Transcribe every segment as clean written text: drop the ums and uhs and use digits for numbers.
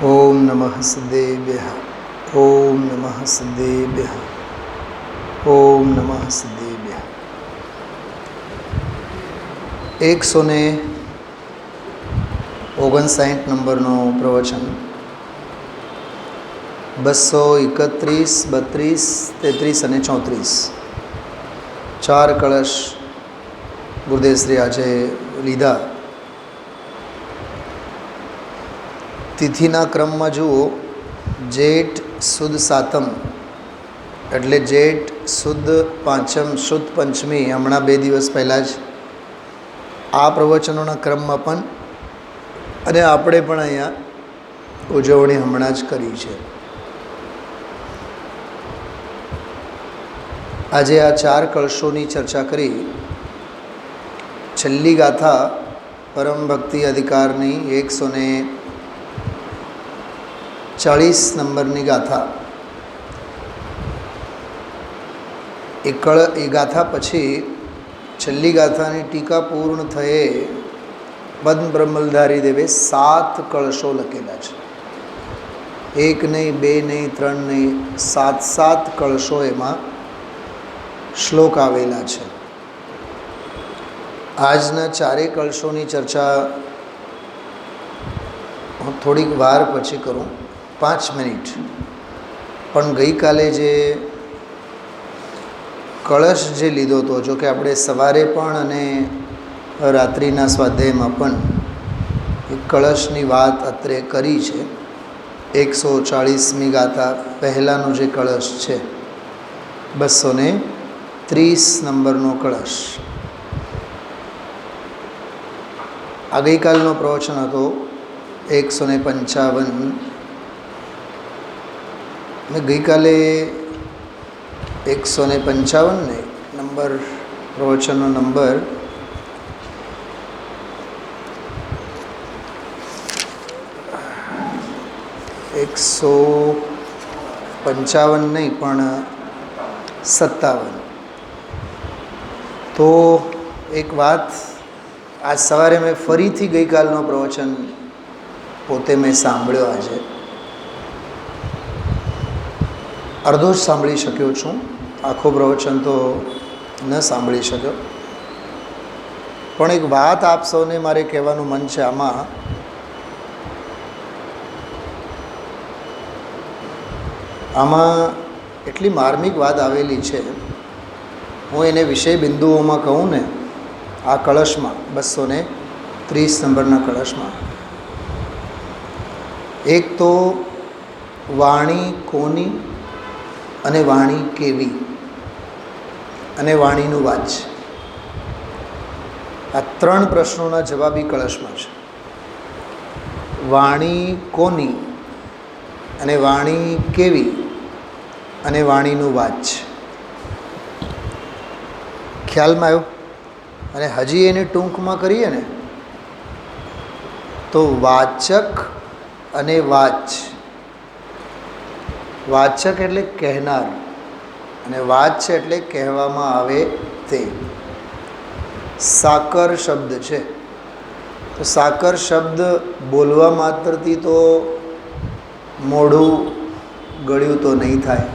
ઓમ નમઃ સિદ્ધેભ્યઃ. ઓમ નમઃ સિદ્ધેભ્યઃ. ઓમ નમઃ સિદ્ધેભ્યઃ. 159 નંબરનું પ્રવચન. 231, 32, 33 અને 34 ચાર કળશ ગુરુદેવશ્રી આજે લીધા. તિથિના ક્રમમાં જુઓ, જેઠ સુદ સાતમ એટલે જેઠ સુદ પાંચમ સુદ પંચમી હમણાં 2 દિવસ પહેલાં જ આ પ્રવચનોના ક્રમમાં પણ અને આપણે પણ અહીંયા ઉજવણી હમણાં જ કરી છે. આજે આ ચાર કળશોની ચર્ચા કરી. છેલ્લી ગાથા પરમ ભક્તિ અધિકારની 140 નંબરની ગાથા. એ ગાથા પછી છેલ્લી ગાથાની ટીકા પૂર્ણ થયે પદ્મ બ્રહ્મલધારી દેવે 7 કળશો લખેલા છે. 1 નહીં, 2 નહીં, 3 નહીં, 7 કળશો એમાં શ્લોક આવેલા છે. આજના ચારેય કળશોની ચર્ચા હું થોડીક વાર પછી કરું, 5 મિનિટ. પણ ગઈકાલે જે કળશ જે લીધો હતો, જો કે આપણે સવારે પણ અને રાત્રિના સ્વાધ્યાયમાં પણ એ કળશની વાત અત્રે કરી છે. 140મી ગાથા પહેલાંનો જે કળશ છે, 230 નંબરનો કળશ. આ ગઈકાલનો પ્રવચન હતો 155. મેં ગઈકાલે 155 નંબર પ્રવચનનો નંબર 155 નહીં પણ 57. તો એક વાત, આજ સવારે મેં ફરીથી ગઈકાલનો પ્રવચન પોતે મેં સાંભળ્યો. આજે અડધો જ સાંભળી શક્યો છું, આખો પ્રવચન તો ન સાંભળી શક્યો. પણ એક વાત આપ સૌને મારે કહેવાનું મન છે. આમાં એટલી માર્મિક વાત આવેલી છે. હું એને વિષય બિંદુઓમાં કહું ને, આ કળશમાં 230 નંબરના કળશમાં એક તો વાણી કોની અને વાણી કેવી અને વાણીનું વાચ, આ 3 પ્રશ્નોના જવાબી કળશમાં છે. વાણી કોની અને વાણી કેવી અને વાણીનું વાચ. ખ્યાલમાં આવ્યો? અને હજી એને ટૂંકમાં કરીએ ને તો વાચક અને વાચ. વાચક એટલે કહેનાર અને વાચ એટલે કહેવામાં આવે તે. સાકર શબ્દ છે, તો સાકર શબ્દ બોલવા માત્રથી તો મોઢું ગળ્યું તો નહીં થાય.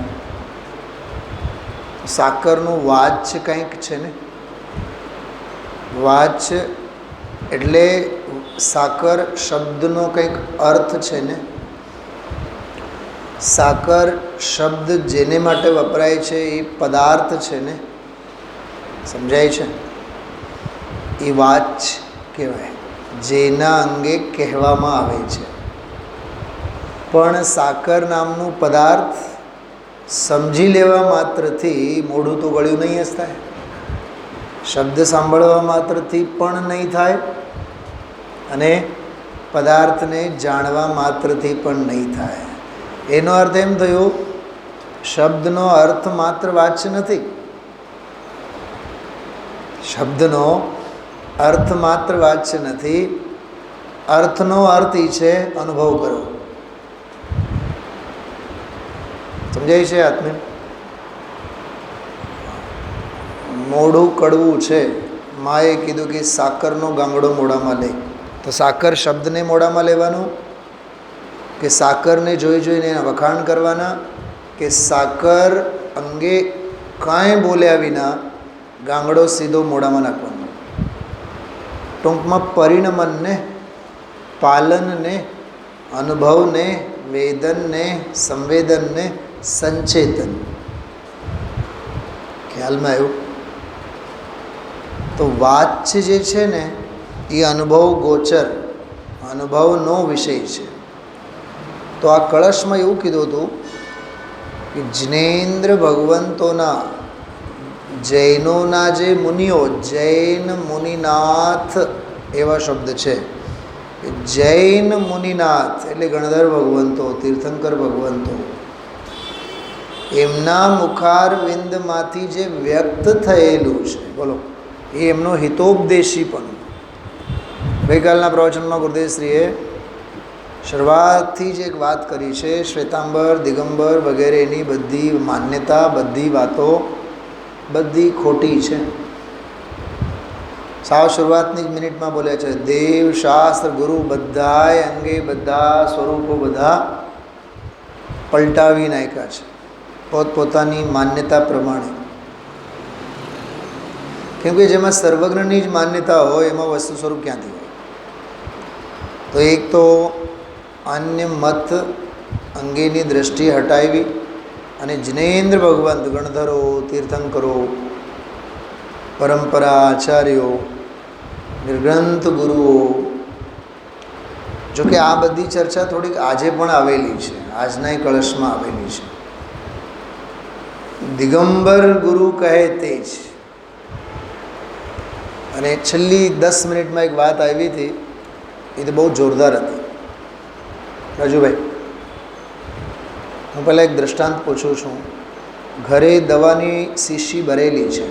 સાકરનું વાચ કંઈક છે ને. વાચ એટલે સાકર શબ્દનો કંઈક અર્થ છે ને. સાકર શબ્દ જેને માટે વપરાય છે એ પદાર્થ છે ને. સમજાય છે? એ વાચ કહેવાય, જેના અંગે કહેવામાં આવે છે. પણ સાકર નામનું પદાર્થ સમજી લેવા માત્રથી મોઢું તો ગળ્યું નહીં જ થાય, શબ્દ સાંભળવા માત્રથી પણ નહીં થાય અને પદાર્થને જાણવા માત્રથી પણ નહીં થાય. એનો અર્થ એમ થયો, શબ્દનો અર્થ માત્ર વાચ્ય નથી. શબ્દનો અર્થ માત્ર વાચ્ય નથી. અર્થનો અર્થ એ છે અનુભવ કરો. સમજાય છે આત્મીય? મોઢું કડવું છે, માએ કીધું કે સાકરનો ગાંગડો મોઢામાં લે, તો સાકર શબ્દને મોઢામાં લેવાનું કે સાકરને જોઈ જોઈને એના વખાણ કરવાના, કે સાકર અંગે કાંઈ બોલ્યા વિના ગાંગડો સીધો મોઢામાં નાખવાનો? ટૂંકમાં પરિણમનને, પાલનને, અનુભવને, વેદનને, સંવેદનને, સંચેતન. ખ્યાલમાં આવ્યું? તો વાચ જે છે ને એ અનુભવ ગોચર, અનુભવનો વિષય છે. તો આ કળશમાં એવું કીધું હતું કે જૈનેન્દ્ર ભગવંતોના, જૈનોના જે મુનિઓ, જૈન મુનિનાથ એવા શબ્દ છે. જૈન મુનિનાથ એટલે ગણધર ભગવંતો, તીર્થંકર ભગવંતો, એમના મુખારવિંદમાંથી જે વ્યક્ત થયેલું છે, બોલો, એ એમનો હિતોપદેશી પણ. ગઈકાલના પ્રવચનમાં ગુરુદેવશ્રીએ શરૂઆતથી જ એક વાત કરી છે, શ્વેતાંબર, દિગંબર વગેરેની બધી માન્યતા, બધી વાતો બધી ખોટી છે. સાવ શરૂઆતની જ મિનિટમાં બોલ્યા છે, દેવ, શાસ્ત્ર, ગુરુ બધાય અંગે બધા સ્વરૂપો બધા પલટાવી નાખ્યા છે પોતપોતાની માન્યતા પ્રમાણે. કેમ કે જેમાં સર્વજ્ઞની જ માન્યતા હોય એમાં વસ્તુ સ્વરૂપ ક્યાંથી હોય? તો એક તો અન્ય મત અંગેની દૃષ્ટિ હટાવી અને જૈનેન્દ્ર ભગવંત, ગણધરો, તીર્થંકરો, પરંપરા આચાર્યો, નિર્ગ્રંથ ગુરુઓ, જોકે આ બધી ચર્ચા થોડીક આજે પણ આવેલી છે, આજના કળશમાં આવેલી છે. દિગંબર ગુરુ કહે તે જ. અને છેલ્લી 10 મિનિટમાં એક વાત આવી હતી, એ તો બહુ જોરદાર હતી. રાજુભાઈ, હું પહેલાં એક દ્રષ્ટાંત પૂછું છું. ઘરે દવાની શીશી ભરેલી છે.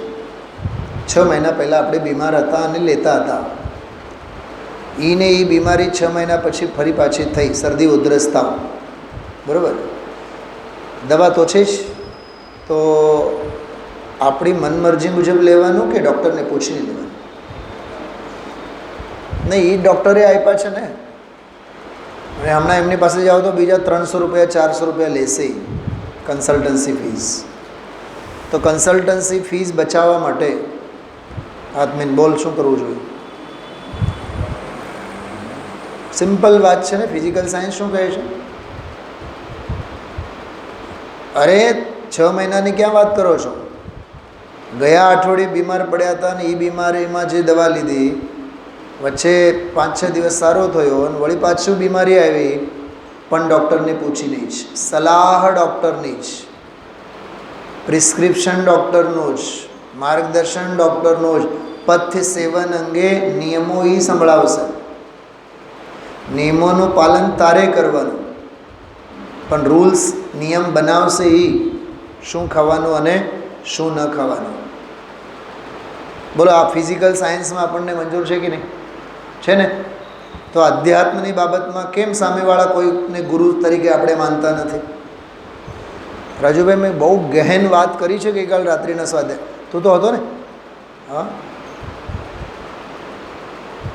6 મહિના પહેલાં આપણે બીમાર હતા અને લેતા હતા. એને એ બીમારી 6 મહિના પછી ફરી પાછી થઈ, શરદી ઉધરસ તાવ, બરાબર? દવા તો છે જ. તો આપણી મનમરજી મુજબ લેવાનું કે ડૉક્ટરને પૂછીને લેવાનું? નહીં, એ ડૉક્ટરે આપ્યા છે ને. અને હમણાં એમની પાસે જાઓ તો બીજા 300 રૂપિયા 400 રૂપિયા લેશે કન્સલ્ટન્સી ફીસ. તો કન્સલ્ટન્સી ફીસ બચાવવા માટે આત્મીન બોલ શું કરવું જોઈએ? સિમ્પલ વાત છે ને. ફિઝિકલ સાયન્સ શું કહે છે? અરે 6 મહિનાની ક્યાં વાત કરો છો? ગયા અઠવાડિયે બીમાર પડ્યા હતા અને એ બીમારીમાં જે દવા લીધી, વચ્ચે 5-6 દિવસ સારો થયો અને વળી પાછું બીમારી આવી, પણ ડૉક્ટરને પૂછીને જ, સલાહ ડૉક્ટરની જ, પ્રિસ્ક્રિપ્શન ડૉક્ટરનું જ, માર્ગદર્શન ડૉક્ટરનું જ, પથ્ય સેવન અંગે નિયમો એ સંભળાવશે. નિયમોનું પાલન તારે કરવાનું, પણ રૂલ્સ નિયમ બનાવશે એ, શું ખાવાનું અને શું ન ખાવાનું. બોલો, આ ફિઝિકલ સાયન્સમાં આપણને મંજૂર છે કે નહીં? છે ને. તો અધ્યાત્મની બાબતમાં કેમ સામેવાળા કોઈને ગુરુ તરીકે આપણે માનતા નથી? રાજુભાઈ, મેં બહુ ગહેન વાત કરી છે ગઈકાલ રાત્રિના સ્વાધ્યાય. તું તો હતો ને? હા.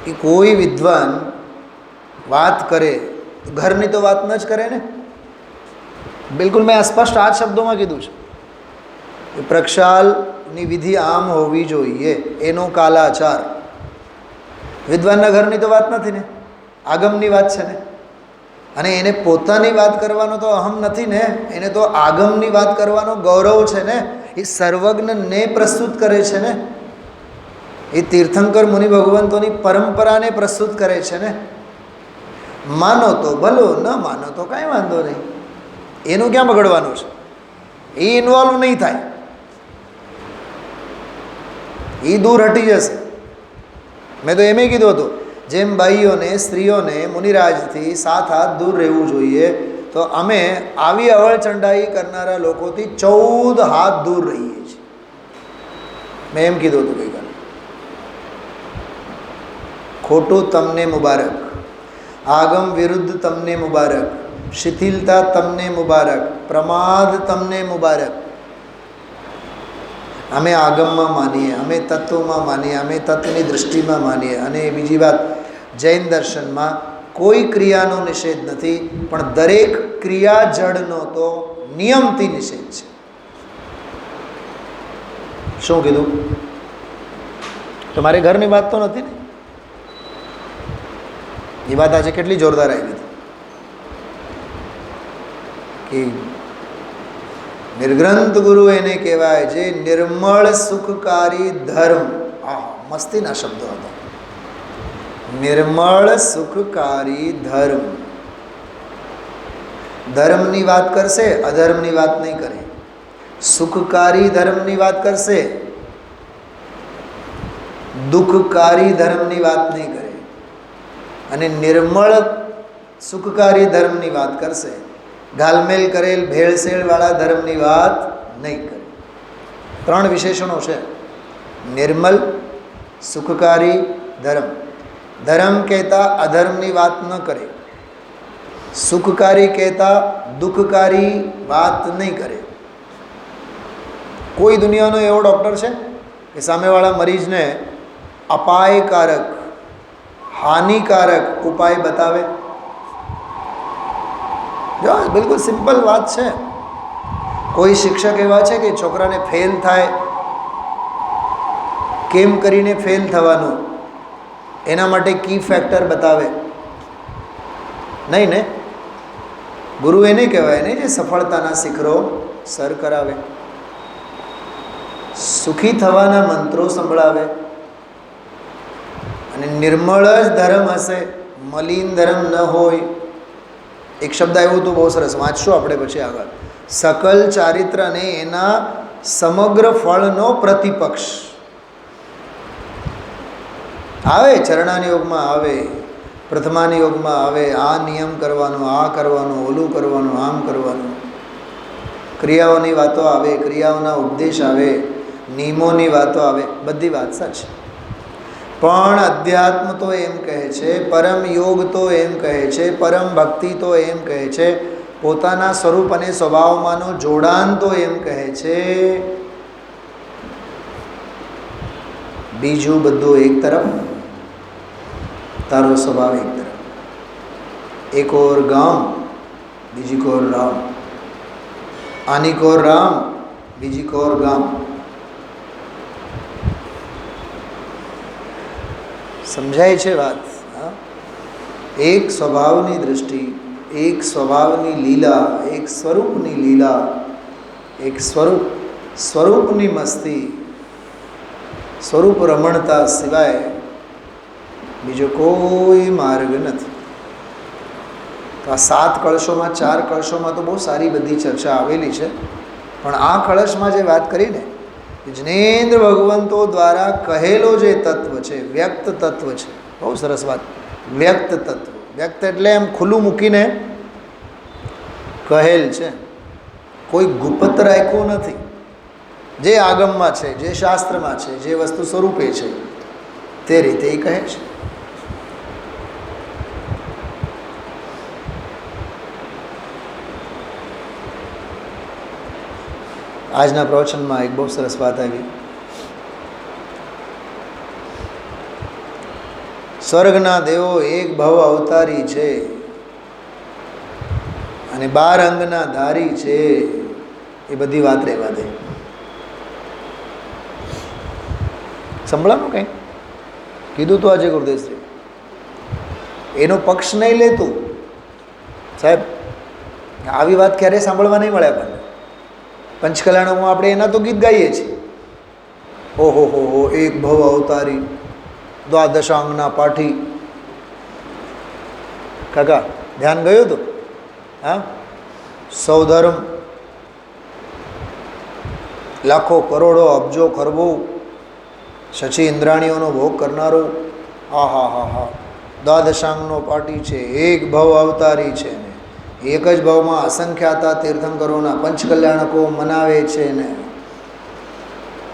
એ કોઈ વિદ્વાન વાત કરે, ઘરની તો વાત ન જ કરે ને. બિલકુલ, મેં સ્પષ્ટ આ શબ્દોમાં કીધું છે કે પ્રક્ષાલની વિધિ આમ હોવી જોઈએ, એનો કાલાચાર. વિદ્વાનના ઘરની તો વાત નથી ને, આગમની વાત છે ને. અને એને પોતાની વાત કરવાનો તો અહમ નથી ને, એને તો આગમની વાત કરવાનો ગૌરવ છે ને. એ સર્વજ્ઞને પ્રસ્તુત કરે છે ને, એ તીર્થંકર મુનિ ભગવંતોની પરંપરાને પ્રસ્તુત કરે છે ને. માનો તો ભલો, ન માનો તો કાંઈ વાંધો નહીં. એનું ક્યાં બગડવાનું છે? એ ઇન્વોલ્વ નહીં થાય, એ દૂર હટી જશે. મેં તો એમ કીધું હતું, જેમ ભાઈઓને, સ્ત્રીઓને મુનિરાજથી 7 હાથ દૂર રહેવું જોઈએ, તો અમે આવી અવળચંડાઈ કરનારા લોકોથી 14 હાથ દૂર રહીએ છીએ. મેં એમ કીધું હતું ગઈકાલે. ખોટું તમને મુબારક, આગમ વિરુદ્ધ તમને મુબારક, શિથિલતા તમને મુબારક, પ્રમાદ તમને મુબારક. અમે આગમમાં માનીએ, અમે તત્વમાં માનીએ, અમે તત્વની દૃષ્ટિમાં માનીએ. અને બીજી વાત, જૈન દર્શનમાં કોઈ ક્રિયાનો નિષેધ નથી, પણ દરેક ક્રિયા જડનો તો નિયમથી નિષેધ છે. શું કીધું? તમારે ઘરની વાત તો નથી ને? એ વાત આજે કેટલી જોરદાર આવી હતી કે નિર્ગ્રંથ ગુરુ એને કહેવાય જે નિર્મળ સુખકારી ધર્મ. આ મસ્તીના શબ્દો હતા. નિર્મળ સુખકારી ધર્મ. ધર્મની વાત કરશે, અધર્મની વાત નહીં કરે. સુખકારી ધર્મની વાત કરશે, દુઃખકારી ધર્મની વાત નહીં કરે. અને નિર્મળ સુખકારી ધર્મની વાત કરશે, ઘાલમેલ કરેલ ભેળસેળવાળા ધર્મની વાત નહીં કરે. 3 વિશેષણો છે. નિર્મલ, સુખકારી, ધર્મ. ધર્મ કહેતા અધર્મની વાત ન કરે, સુખકારી કહેતા દુઃખકારી વાત નહીં કરે. કોઈ દુનિયાનો એવો ડૉક્ટર છે કે સામેવાળા મરીઝને અપાયકારક, હાનિકારક ઉપાય બતાવે? જો બિલકુલ સિમ્પલ વાત છે. કોઈ શિક્ષક એવા છે કે છોકરાને ફેલ થાય, કેમ કરીને ફેલ થવાનું એના માટે કી ફેક્ટર બતાવે? નહીં ને. ગુરુ એને કહેવાય ને જે સફળતાના શિખરો સર કરાવે, સુખી થવાના મંત્રો સંભળાવે. અને નિર્મળ જ ધર્મ હશે, મલિન ધર્મ ન હોય. એક શબ્દ આવ્યું હતું બહુ સરસ, વાંચશું આપણે પછી આગળ. સકલ ચારિત્ર અને એના સમગ્ર ફળનો પ્રતિપક્ષ આવે. ચરણાની યોગમાં આવે, પ્રથમાની યોગમાં આવે. આ નિયમ કરવાનો, આ કરવાનું, ઓલું કરવાનું, આમ કરવાનું. ક્રિયાઓની વાતો આવે, ક્રિયાઓના ઉપદેશ આવે, નિયમોની વાતો આવે. બધી વાત સાચી. પણ અધ્યાત્મ તો એમ કહે છે, પરમ યોગ તો એમ કહે છે, પરમ ભક્તિ તો એમ કહે છે, પોતાના સ્વરૂપ અને સ્વભાવમાંનો જોડાણ તો એમ કહે છે, બીજું બધું એક તરફ, તારો સ્વભાવ એક તરફ. એક ઓર ગામ, બીજી કોર રામ. આની કોર રામ, બીજી કોર ગામ. સમજાય છે વાત? હા. એક સ્વભાવની દૃષ્ટિ, એક સ્વભાવની લીલા, એક સ્વરૂપની લીલા, એક સ્વરૂપની મસ્તી, સ્વરૂપ રમણતા સિવાય બીજો કોઈ માર્ગ નથી. તો આ 7 કળશોમાં 4 કળશોમાં તો બહુ સારી બધી ચર્ચા આવેલી છે, પણ આ કળશમાં જે વાત કરીને જિનેન્દ્ર ભગવંતો દ્વારા કહેલો જે તત્વ છે, વ્યક્ત તત્વ છે. બહુ સરસ વાત. વ્યક્ત તત્વ, વ્યક્ત એટલે એમ ખુલ્લું મૂકીને કહેલ છે, કોઈ ગુપ્ત રાખ્યું નથી. જે આગમમાં છે, જે શાસ્ત્રમાં છે, જે વસ્તુ સ્વરૂપે છે તે રીતે એ કહે છે. આજના પ્રવચનમાં એક બહુ સરસ વાત આવી. સ્વર્ગના દેવો એક ભવ અવતારી છે અને 12 અંગના ધારી છે. એ બધી વાત રહેવા દે. સંભળાનું કંઈ કીધું તો આજે ગુરુદેવશ્રી એનો પક્ષ નહીં લેતું સાહેબ. આવી વાત ક્યારેય સાંભળવા નહીં મળે આપણને. પંચકલ્યાણોમાં આપણે એના તો ગીત ગાઈએ છીએ. ઓહો હો, એક ભવ અવતારી, દ્વાદશાંગના પાઠી. કાકા ધ્યાન ગયું હતું? હા. સૌધર્મ, લાખો કરોડો અબજો ખરબો, શચી ઇન્દ્રાણીઓનો ભોગ કરનારો. હા હા હા હા. દ્વાદશાંગનો પાઠી છે, એક ભવ અવતારી છે ને એક જ ભાવમાં અસંખ્યાતા તીર્થંકરોના પંચકલ્યાણકો મનાવે છે ને.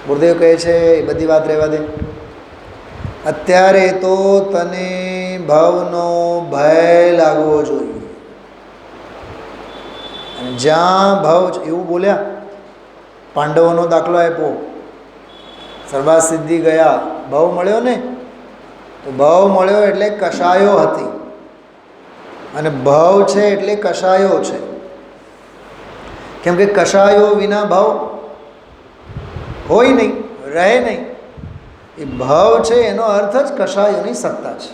ગુરુદેવ કહે છે એ બધી વાત રહેવા દે. અત્યારે તો તને ભાવનો ભય લાગવો જોઈએ. અને જ્યાં ભાવ, એવું બોલ્યા, પાંડવોનો દાખલો આપ્યો. સર્વા સિદ્ધિ ગયા, ભાવ મળ્યો ને, તો ભાવ મળ્યો એટલે કશાયો હતી. અને ભવ છે એટલે કષાયો છે, કેમ કે કષાયો વિના ભાવ હોય નહીં, રહે નહીં. એ ભાવ છે એનો અર્થ જ કષાયોની સત્તા છે.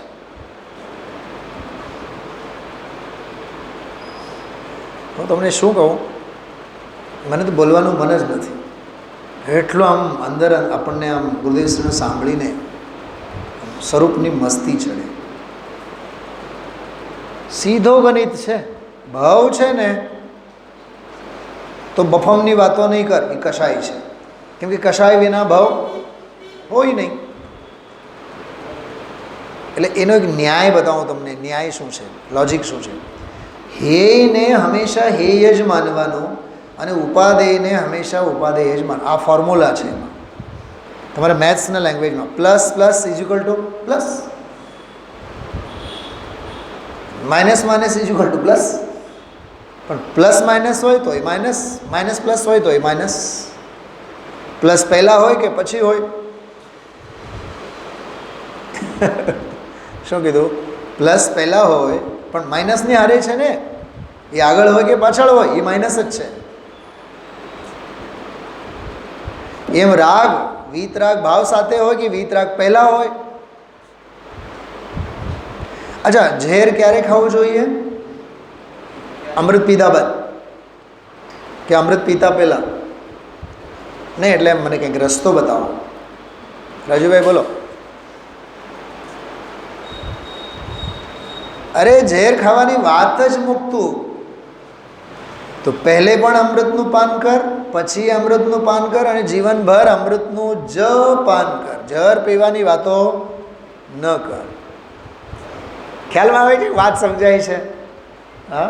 હું તમને શું કહું, મને તો બોલવાનું મન જ નથી. એટલું આમ અંદર આપણને આમ ગુરુદેવશ્રીને સાંભળીને સ્વરૂપની મસ્તી ચડે. સીધો ગણિત છે. ભાવ છે ને તો બફમની વાતો નહીં કર, એ કષાય છે, કેમ કે કષાય વિના ભાવ હોય નહીં. એટલે એનો એક ન્યાય બતાવું તમને. ન્યાય શું છે, લોજિક શું છે? હેયને હંમેશા હેય જ માનવાનું અને ઉપાદેયને હંમેશા ઉપાદેય જ માનવાનું. આ ફોર્મ્યુલા છે એમાં તમારા મેથ્સના લેંગ્વેજમાં. Plus plus is equal to plus, minus minus is equal to plus. પણ પ્લસ માઇનસ હોય તો એ માઇનસ, માઇનસ પ્લસ હોય તો એ માઇનસ. પ્લસ પહેલાં હોય કે પછી હોય? શું કીધું? પ્લસ પહેલાં હોય પણ માઇનસની હારે છે ને, એ આગળ હોય કે પાછળ હોય એ માઇનસ જ છે. એમ રાગ, વીતરાગ ભાવ સાથે હોય કે વીતરાગ પહેલાં હોય? અચ્છા, ઝેર ક્યારે ખાવું જોઈએ? અમૃત પીધા બાદ કે અમૃત પીતા પહેલાં? નહીં, એટલે મને કંઈક રસ્તો બતાવો. રાજુભાઈ બોલો. અરે ઝેર ખાવાની વાત જ મૂકતું, તો પહેલે પણ અમૃતનું પાન કર, પછી અમૃતનું પાન કર અને જીવનભર અમૃતનું જ પાન કર. ઝેર પીવાની વાતો ન કર. ખ્યાલમાં આવે છે? વાત સમજાય છે? હા,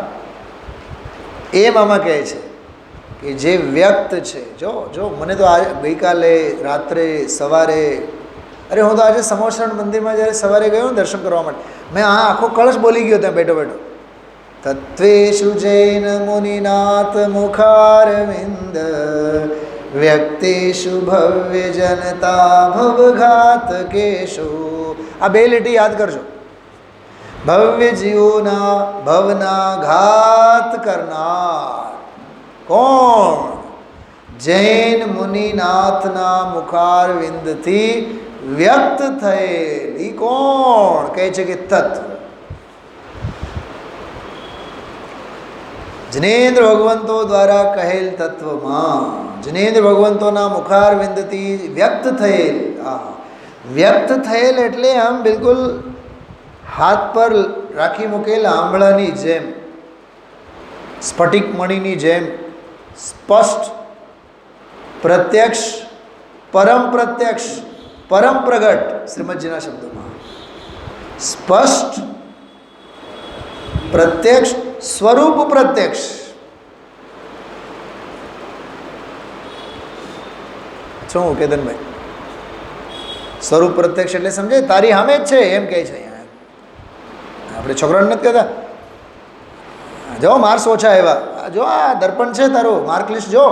એમ આમાં કહે છે કે જે વ્યક્ત છે, જો મને તો આજે ગઈકાલે રાત્રે સવારે, અરે હું તો આજે સમોસણ મંદિરમાં જ્યારે સવારે ગયો ને દર્શન કરવા માટે, મેં આખો કળશ બોલી ગયો ત્યાં બેઠો બેઠો. તત્વેષુ જૈન મુનિનાથ મુખારવિંદ વ્યક્તિષુ ભવ્ય જનતા ભવઘાતકેષુ. આ બે લીટી યાદ કરજો. ભવ્ય જીવોના ભવના ઘાત કરનાર કોણ? જૈન મુનિનાથના મુખારવિંદથી વ્યક્ત થયેલ. એ કોણ? કહે છે કે તત્વ. જનેન્દ્ર ભગવંતો દ્વારા કહેલ તત્વમાં, જનેન્દ્ર ભગવંતોના મુખારવિંદથી વ્યક્ત થયેલ. વ્યક્ત થયેલ એટલે આમ બિલકુલ હાથ પર રાખી મૂકેલ આંબળાની જેમ, સ્ફટિક મણીની જેમ સ્પષ્ટ, પ્રત્યક્ષ, પરમ પ્રત્યક્ષ, પરમ પ્રગટ. શ્રીમદજીના શબ્દોમાં સ્પષ્ટ, પ્રત્યક્ષ, સ્વરૂપ પ્રત્યક્ષ. શું કેતનભાઈ? સ્વરૂપ પ્રત્યક્ષ એટલે સમજાય? તારી સામે જ છે એમ કહે છે. આપણે છોકરાને નથી કહેતા જો માર્ક્સ ઓછા આવ્યા, જો આ દર્પણ છે તારું, માર્ક લિસ્ટ જો.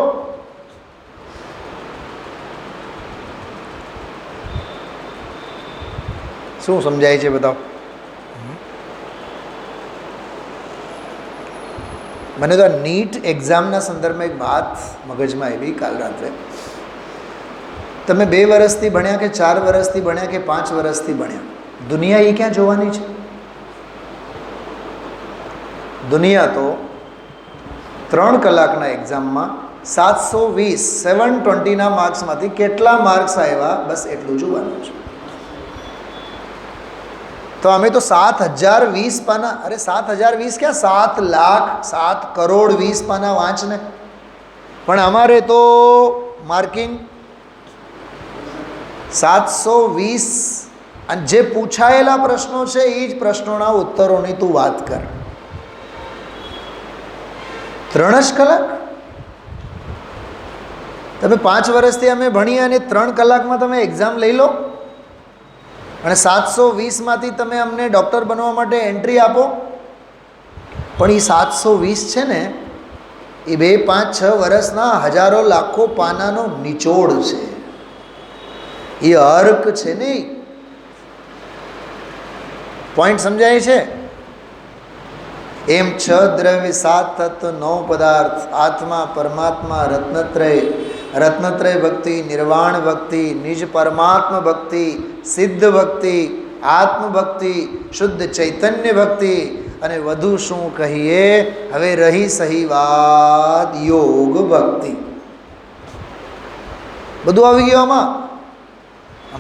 શું સમજાય છે બતાવો? મને તો આ નીટ એક્ઝામના સંદર્ભમાં એક વાત મગજમાં આવી કાલ રાત્રે. તમે 2 વર્ષથી ભણ્યા કે 4 વર્ષથી ભણ્યા કે 5 વર્ષથી ભણ્યા, દુનિયા એ ક્યાં જોવાની છે? દુનિયા તો 3 કલાકના એક્ઝામમાં 720 720ના માર્ક્સમાંથી કેટલા માર્ક્સ આવ્યા બસ એટલું જોવાનું છે. તો અમે તો 7020 પાના, અરે 7020 ક્યાં, 7 લાખ 7 કરોડ 20 પાના વાંચને. પણ અમારે તો માર્કિંગ 720, અને જે પૂછાયેલા પ્રશ્નો છે એ જ પ્રશ્નોના ઉત્તરોની તું વાત કર. 3 જ કલાક તમે 5 વર્ષથી અમે ભણીએ અને 3 કલાકમાં તમે એક્ઝામ લઈ લો અને 720માંથી તમે અમને ડૉક્ટર બનવા માટે એન્ટ્રી આપો. પણ એ 720 છે ને એ 2, 5, 6 વર્ષના હજારો લાખો પાનાનો નિચોડ છે. એ અર્ક છે નહીં. પોઈન્ટ સમજાય છે? એમ 6 દ્રવ્ય 7 તત્વ 9 પદાર્થ, આત્મા, પરમાત્મા, રત્નત્રય ભક્તિ, નિર્વાણ ભક્તિ, નિજ પરમાત્મા ભક્તિ, સિદ્ધ ભક્તિ, આત્મ ભક્તિ, શુદ્ધ ચૈતન્ય ભક્તિ, અને વધુ શું કહીએ, હવે રહી સહી વાત યોગ ભક્તિ. બધું આવી ગયું આમાં.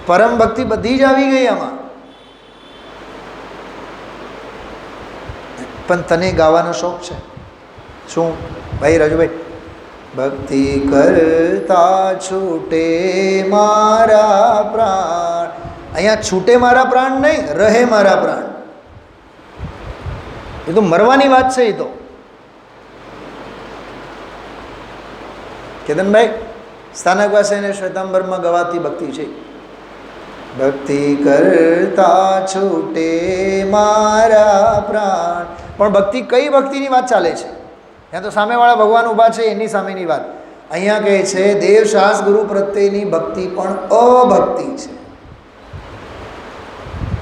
પરમ ભક્તિ બધી જ આવી ગઈ આમાં. પણ તને ગાવાનો શોખ છે શું ભાઈ રાજુભાઈ? ભક્તિ કરતા છૂટે મારા પ્રાણ. અહીંયા છૂટે મારા પ્રાણ નહીં, રહે મારા પ્રાણ. એ તો મરવાની વાત છે. એ તો કેતનભાઈ સ્થાનકવાસી અને શ્વેતાંબરમાં ગવાતી ભક્તિ છે. ભક્તિ કરતા છૂટે મારા પ્રાણ. પણ ભક્તિ કઈ ભક્તિની વાત ચાલે છે? ત્યાં તો સામેવાળા ભગવાન ઊભા છે એની સામેની વાત. અહીંયા કહે છે દેવ શાસ ગુરુ પ્રત્યેની ભક્તિ પણ અભક્તિ છે.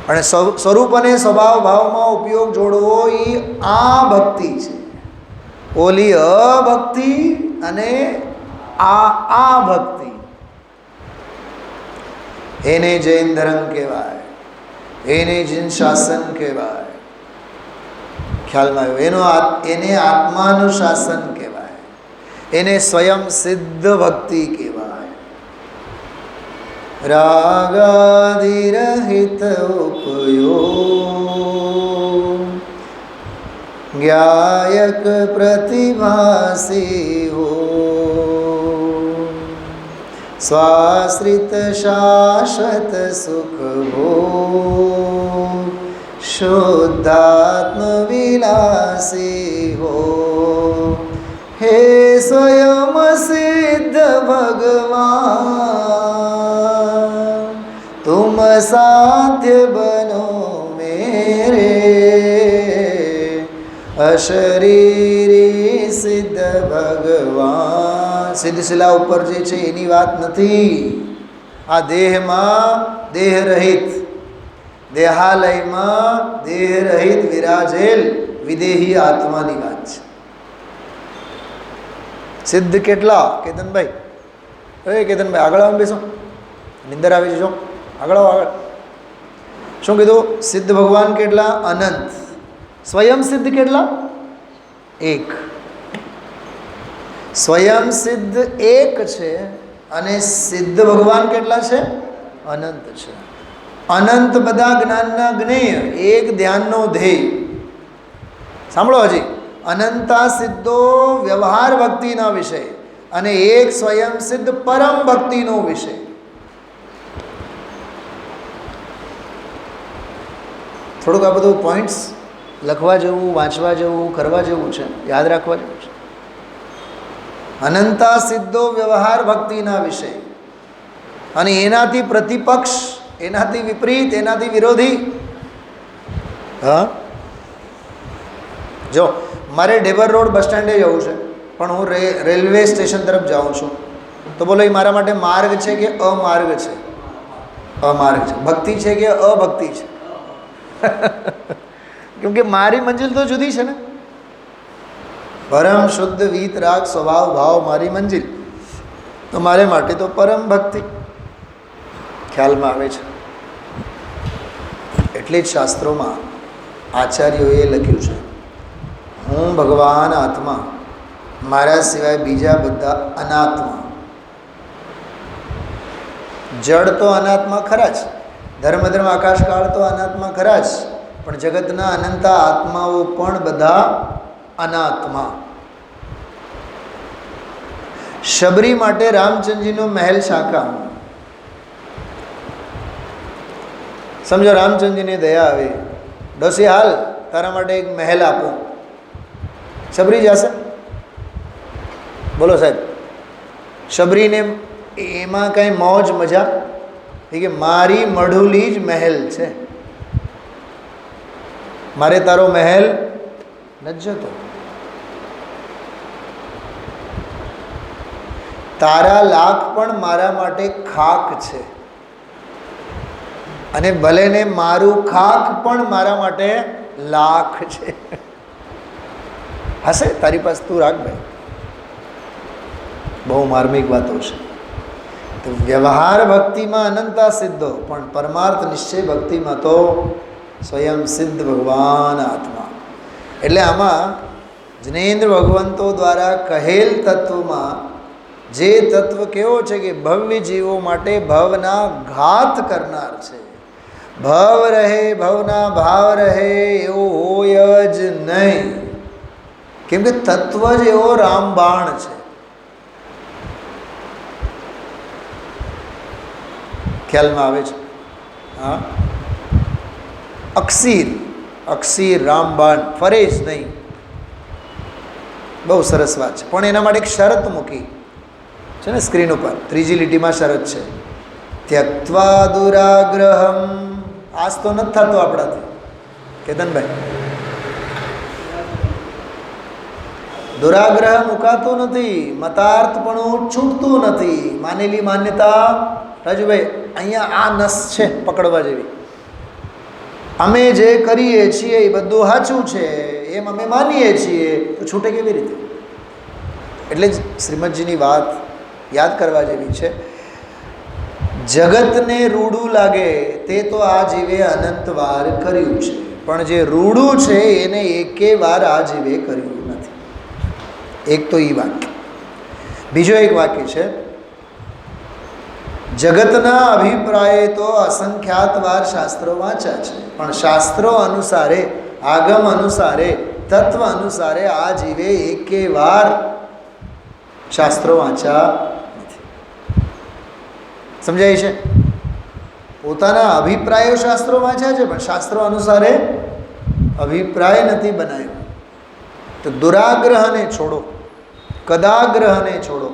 અને સ્વરૂપ અને સ્વભાવ ભાવમાં ઉપયોગ જોડવો એ આ ભક્તિ છે. ઓલી અભક્તિ અને આ ભક્તિ. એને જૈન ધર્મ કહેવાય, એને જૈન શાસન કહેવાય. ખ્યાલમાં આવ્યો? એને આત્માનું શાસન કહેવાય, એને સ્વયં સિદ્ધ ભક્તિ કહેવાય. રાગાદિરહિત ઉપયોગ જ્ઞાયક પ્રતિભાસી હો, સ્વાશ્રિત શાશ્વત સુખ હો, શુદ્ધાત્મ વિલાસી હો. હે સ્વયં સિદ્ધ ભગવાન तुम साध्य बनो मेरे, અશરીરી સિદ્ધ ભગવાન. સિદ્ધશિલા ઉપર જે છે એની વાત નથી. આ દેહમાં દેહ રહિત, દેહાલયમાં દેહ રહિત વિરાજેલ વિદેહી આત્માની વાત છે. સિદ્ધ કેટલા? કેતનભાઈ, કેતનભાઈ આગળ આવો, બેસો, નિંદર આવી જજો. આગળ આવો, આગળ. શું કીધું? સિદ્ધ ભગવાન કેટલા? અનંત. સ્વયં સિદ્ધ કેટલા? એક. સ્વયં સિદ્ધ એક છે અને સિદ્ધ ભગવાન કેટલા છે? અનંત છે. અનંત બધા જ્ઞાનના જ્ઞેય, એક ધ્યાનનો ધ્યેય. સાંભળો હજી. અનંતા સિદ્ધો વ્યવહાર ભક્તિના વિષય અને એક સ્વયં સિદ્ધ પરમ ભક્તિનો વિષય. થોડુંક આ બધું પોઈન્ટ્સ લખવા જેવું, વાંચવા જેવું, કરવા જેવું છે, યાદ રાખવા જેવું છે. અનંતા સિદ્ધો વ્યવહાર ભક્તિના વિષય અને એનાથી પ્રતિપક્ષ, એનાથી વિપરીત, એનાથી વિરોધી. હા, જો મારે ઢેબર રોડ બસ સ્ટેન્ડે જવું છે પણ હું રેલવે સ્ટેશન તરફ જાઉં છું, તો બોલો એ મારા માટે માર્ગ છે કે અમાર્ગ છે? અમાર્ગ છે. ભક્તિ છે કે અભક્તિ છે? કેમકે મારી મંજિલ તો જુદી છે ને. પરમ શુદ્ધ વીતરાગ સ્વભાવ ભાવ મારી મંજિલ, તો મારે માટે તો પરમ ભક્તિ. ખ્યાલમાં આવે છે? એટલે જ શાસ્ત્રોમાં આચાર્યોએ લખ્યું છે, હું ભગવાન આત્મા, મારા સિવાય બીજા બધા અનાત્મા. જળ તો અનાત્મા ખરા જ, ધર્મ આકાશકાળ તો અનાત્મા ખરા જ, પણ જગતના અનંતા આત્માઓ પણ બધા અનાત્મા. શબરી માટે રામચંદ્રજીનો મહેલ શાખા. સમજો રામચંદ્રજીને દયા આવે, ડોસી હાલ તારા માટે એક મહેલ આપો. શબરી જશે? બોલો સાહેબ. શબરીને એમાં કંઈ મોજ મજા કે મારી મઢુલી જ મહેલ છે, મારે તારો મહેલ નથી જતો. તારા લાખ પણ મારા માટે ખાક છે, અને ભલે ને મારું ખાક પણ મારા માટે લાખ છે. હશે તારી પાસે, તું રાખ ભાઈ. બહુ માર્મિક વાતો છે. તો વ્યવહાર ભક્તિમાં અનંતા સિદ્ધો, પણ પરમાર્થ નિશ્ચય ભક્તિમાં તો સ્વયં સિદ્ધ ભગવાન આત્મા. એટલે આમાં જિનેન્દ્ર ભગવંતો દ્વારા કહેલ તત્વમાં જે તત્વ કેવો છે કે ભવ્ય જીવો માટે ભવના ઘાત કરનાર છે. ભવ રહે ભવના ભાવ રહે એવો હોય જ નહીં, કેમ કે તત્વ જ એવો રામબાણ છે. ખ્યાલમાં આવે છે? હા, અક્ષીર અક્ષીર રામબાણ ફરે જ નહીં. બહુ સરસ વાત છે. પણ એના માટે એક શરત મૂકી છે ને સ્ક્રીન ઉપર, ત્રીજી લીટીમાં શરત છે, ત્યક્ત્વા દુરાગ્રહમ. આજ તો નથી થતું આપણાથી કેતનભાઈ, દુરાગ્રહ મુકાતું નથી, મતાર્થપણું છૂટતું નથી. માનેલી માન્યતા રાજુભાઈ અહીંયા આ નસ છે પકડવા જેવી. અમે જે કરીએ છીએ એ બધું સાચું છે એમ અમે માનીએ છીએ, તો છૂટે કેવી રીતે? એટલે જ શ્રીમદજીની વાત યાદ કરવા જેવી છે. જગતને રૂડું લાગે તે તો આ જીવે અનંત વાર કર્યું છે, પણ જે રૂડું છે એને એકે વાર આ જીવે કર્યું નથી. એક તો એ વાક્ય. બીજો એક વાક્ય છે, જગતના અભિપ્રાયે તો અસંખ્યાત વાર શાસ્ત્રો વાંચ્યા છે, પણ શાસ્ત્રો અનુસારે, આગમ અનુસારે, તત્વ અનુસારે આ જીવે એકે વાર શાસ્ત્રો વાંચ્યા નથી. સમજાય છે? પોતાના અભિપ્રાયો શાસ્ત્રો વાંચ્યા છે, પણ શાસ્ત્રો અનુસારે અભિપ્રાય નથી બનાવ્યો. તો દુરાગ્રહને છોડો, કદાગ્રહને છોડો.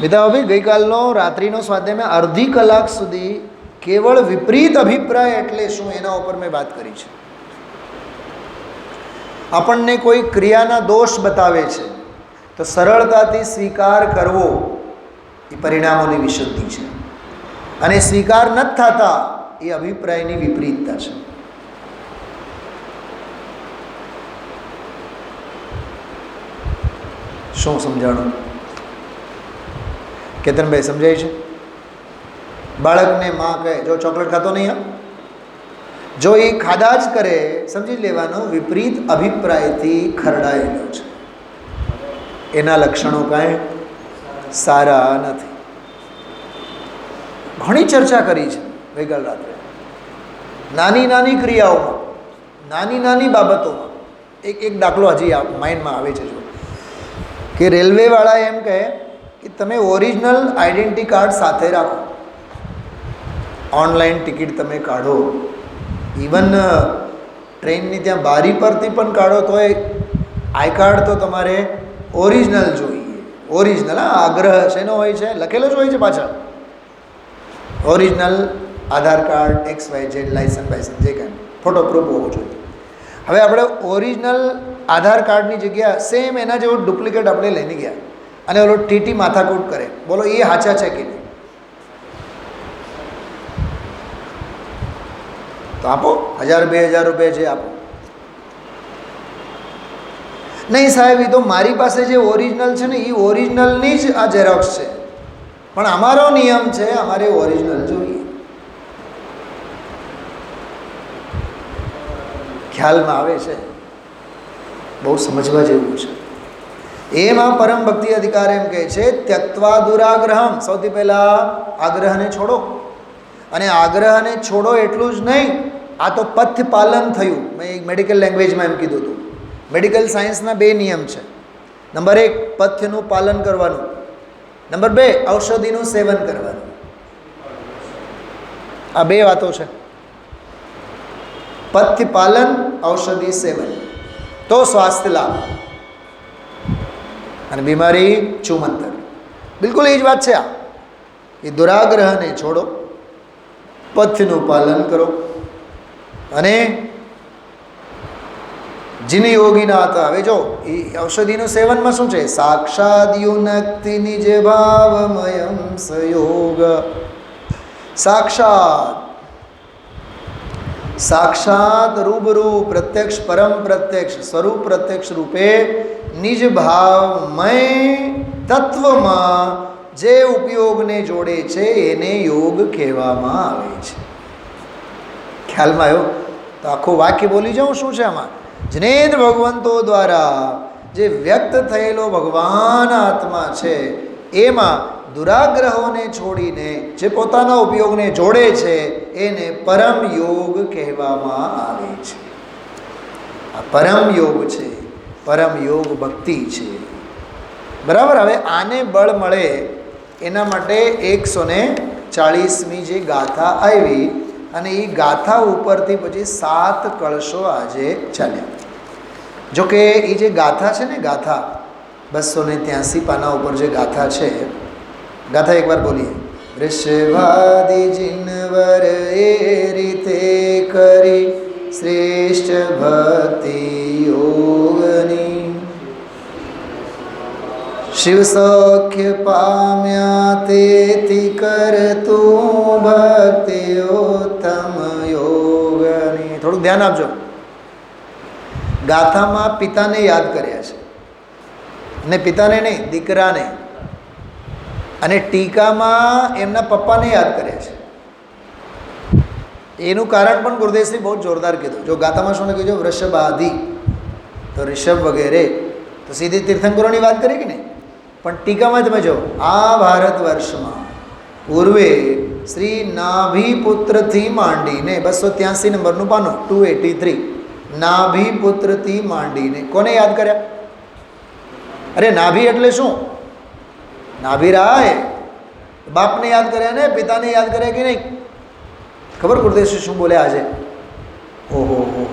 મિતાભાઈ ગઈકાલનો રાત્રિનો સ્વાધ્યાયમાં અડધી કલાક સુધી કેવળ વિપરીત અભિપ્રાય એટલે શું એના ઉપર મેં વાત કરી છે. આપણને કોઈ ક્રિયાના દોષ બતાવે છે તો સરળતાથી સ્વીકાર કરવો એ પરિણામોની વિશુદ્ધિ છે, અને સ્વીકાર નથી થતા એ અભિપ્રાયની વિપરીતતા છે. શું સમજાણું કેતનભાઈ? સમજાય છે? બાળકને માં કહે જો ચોકલેટ ખાતો નહીં, જો એ ખાધા જ કરે, સમજી લેવાનું વિપરીત અભિપ્રાયથી ખરડાયેલો છે, એના લક્ષણો કાંઈ સારા નથી. ઘણી ચર્ચા કરી છે ગઈકાલ રાત્રે. નાની નાની ક્રિયાઓમાં, નાની નાની બાબતોમાં એક દાખલો હજી માઇન્ડમાં આવે છે. જો કે રેલવેવાળા એમ કહે કે તમે ઓરિજિનલ આઈડેન્ટિટી કાર્ડ સાથે રાખો. ઓનલાઈન ટિકિટ તમે કાઢો, ઇવન ટ્રેનની ત્યાં બારી પરથી પણ કાઢો તોય આઈ કાર્ડ તો તમારે ઓરિજિનલ જોઈએ. ઓરિજિનલ, હા, આગ્રહ શેનો હોય છે? લખેલો જ હોય છે પાછળ, ઓરિજિનલ આધાર કાર્ડ, XYZ, લાઇસન્સ બાઇસન્સ જે કાંઈ ફોટો પ્રૂફ હોવો જોઈએ. હવે આપણે ઓરિજિનલ આધાર કાર્ડની જગ્યા સેમ એના જેવો ડુપ્લિકેટ આપણે લઈને ગયા અને ઓલો ટીટી માથાકૂટ કરે, બોલો એ સાચા છે કે નહીં? તો આપો 1000-2000 રૂપિયા છે, આપો. નહીં સાહેબ, એ તો મારી પાસે જે ઓરિજિનલ છે ને એ ઓરિજિનલની જ આ ઝેરોક્સ છે, પણ અમારો નિયમ છે અમારે ઓરિજિનલ જોઈએ. ખ્યાલમાં આવે છે? બહુ સમજવા જેવું છે. એમાં પરમ ભક્તિ અધિકાર એમ કહે છે, ત્યક્ત્વા દુરાગ્રહમ. સૌથી પહેલાં આગ્રહને છોડો, અને આગ્રહને છોડો એટલું જ નહીં, આ તો પથ્ય પાલન થયું. મેં એક મેડિકલ લેંગ્વેજમાં એમ કીધું હતું. મેડિકલ સાયન્સના 2 નિયમ છે. નંબર 1 પથ્યનું પાલન કરવાનું, નંબર 2 ઔષધિનું સેવન કરવાનું. આ 2 વાતો છે. પથ્ય પાલન, ઔષધિ સેવન, તો સ્વાસ્થ્ય લાભ, અને બીમારી ચુમંતર. બિલકુલ એ જ વાત છે. આ એ દુરાગ્રહને છોડો, પથ્યનું પાલન કરો, અને જીન યોગીના હતા. હવે જો એ ઔષધિનું સેવનમાં શું છે? સાક્ષાદ યુનક્તિ નિજ ભાવમયમ સયોગ. સાક્ષાત સાક્ષાત રૂબરૂ પ્રત્યક્ષ પરમ પ્રત્યક્ષ સ્વરૂપ પ્રત્યક્ષ રૂપે નિજ ભાવમય તત્વમાં જે ઉપયોગને જોડે છે એને યોગ કહેવામાં આવે છે. ખ્યાલમાં આવ્યો? તો આખું વાક્ય બોલી જાઉં. શું છે આમાં? જનેન્દ્ર ભગવંતો દ્વારા જે વ્યક્ત થયેલો ભગવાન આત્મા છે એમાં દુરાગ્રહોને છોડીને જે પોતાના ઉપયોગને જોડે છે એને પરમ યોગ કહેવામાં આવે છે. આ પરમ યોગ છે, પરમ યોગ ભક્તિ છે. બરાબર. હવે આને બળ મળે એના માટે 140મી જે ગાથા આવી અને એ ગાથા ઉપરથી પછી 7 કળશો આજે ચાલ્યા. જોકે એ જે ગાથા છે ને, ગાથા 283 પાના ઉપર જે ગાથા છે, ગાથા એકવાર બોલીએ. વૃષભાદિ જિનવર એ રીતે કરી શ્રેષ્ઠ ભક્તિ યોગની શિવ સૌખ્ય પામ્યા તેથી કરતું ભક્તિ ઉત્તમ યોગની. થોડુંક ધ્યાન આપજો. ગાથામાં પિતાને યાદ કર્યા છે, ને પિતાને નહીં, દીકરાને. અને ટીકામાં એમના પપ્પાને યાદ કર્યા છે. એનું કારણ પણ ગુરુદેવશ્રી બહુ જોરદાર કીધું. જો ગાથામાં શું કીધું? વૃષભાદિ, તો ઋષભ વગેરે, તો સીધી તીર્થંકરોની વાત કરી કે નહીં. પણ ટીકામાં તમે જો, આ ભારત વર્ષમાં પૂર્વે શ્રી નાભીપુત્રથી માંડીને 283 નંબરનું પાનું 283, નાભીપુત્રથી માંડીને કોને યાદ કર્યા? અરે નાભી એટલે શું? નાભીરાય. બાપને યાદ કર્યા ને, પિતાને યાદ કર્યા કે નહીં? ખબર ગુરુદેવશ્રી શું બોલ્યા આજે? ઓહો હો,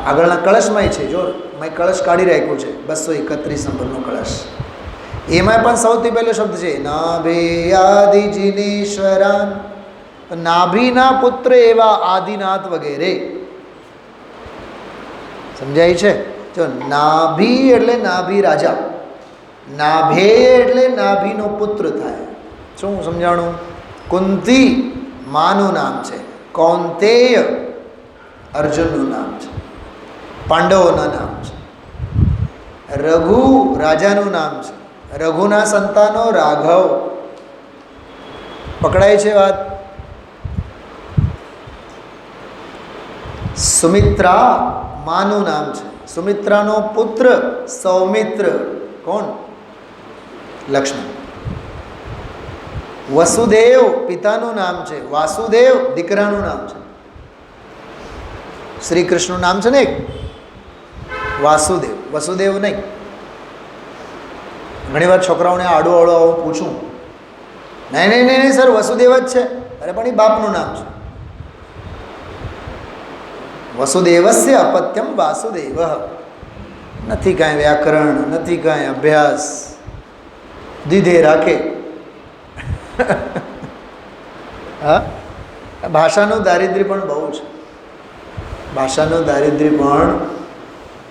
આગળના કળશમાં છે. જો મેં કળશ કાઢી રાખ્યું છે, 231 નંબરનો કળશ. એમાં પણ સૌથી પહેલો શબ્દ છે નાભેયાદિ જીનેશ્વરાન. નાભીના પુત્ર એવા આદિનાથ વગેરે. સમજાય છે? જો નાભી એટલે નાભી રાજા, નાભે એટલે નાભીનો પુત્ર થાય. શું સમજાણું? કુંતી માનું નામ છે, કૌંતેય અર્જુનનું નામ છે, પાંડવોના નામ છે, રઘુ રાજાનું નામ છે, રઘુના સંતાનો રાઘવ. પકડાય છે વાત? સુમિત્રા માનું નામ છે, સુમિત્રાનો પુત્ર સૌમિત્ર. કોણ? લક્ષ્મણ. વસુદેવ પિતાનું નામ છે, વાસુદેવ દીકરાનું નામ છે. શ્રી કૃષ્ણનું નામ છે ને એક વાસુદેવ, વસુદેવ નહીં. ઘણી વાર છોકરાઓને આડું આવું પૂછું, નહીં નહીં નહીં સર વસુદેવ જ છે. અરે પણ એ બાપનું નામ છે. વસુદેવસ્ય અપત્યમ વાસુદેવ. નથી કાંઈ વ્યાકરણ, નથી કાંઈ અભ્યાસ, દીધે રાખે. હા, ભાષાનું દારિદ્ર્ય પણ બહુ છે. ભાષાનું દારિદ્ર્ય પણ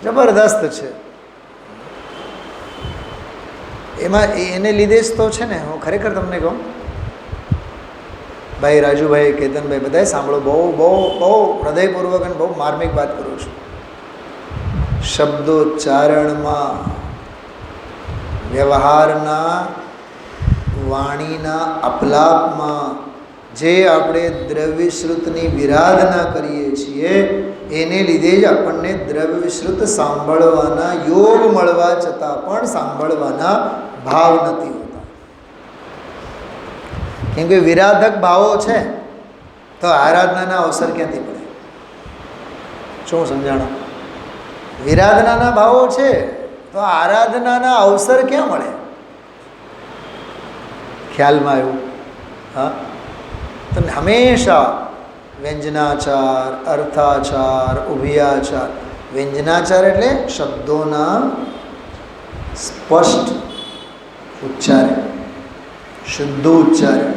જબરદસ્ત છે. એમાં એને લીધે જ તો છે ને. હું ખરેખર તમને કહું, ભાઈ રાજુભાઈ, કેતનભાઈ, બધાએ સાંભળો, બહુ બહુ બહુ હૃદયપૂર્વક અને બહુ માર્મિક વાત કરું છું. શબ્દોચ્ચારણમાં, વ્યવહારના, વાણીના અપલાપમાં જે આપણે દ્રવ્યશ્રુતની વિરાધના કરીએ છીએ એને લીધે જ આપણને દ્રવ્યશ્રુત સાંભળવાના યોગ મળવા છતાં પણ સાંભળવાના ભાવ નથી હોતા. કેમ કે વિરાધક ભાવો છે તો આરાધનાના અવસર ક્યાંથી મળે? શું સમજાણો? વિરાધનાના ભાવો છે તો આરાધનાના અવસર ક્યાં મળે? ખ્યાલમાં આવ્યું? હા. તો હંમેશા વ્યંજનાચાર, અર્થાચાર, ઉભયાચાર. વ્યંજનાચાર એટલે શબ્દોના સ્પષ્ટ ઉચ્ચારણ, શુદ્ધ ઉચ્ચારણ.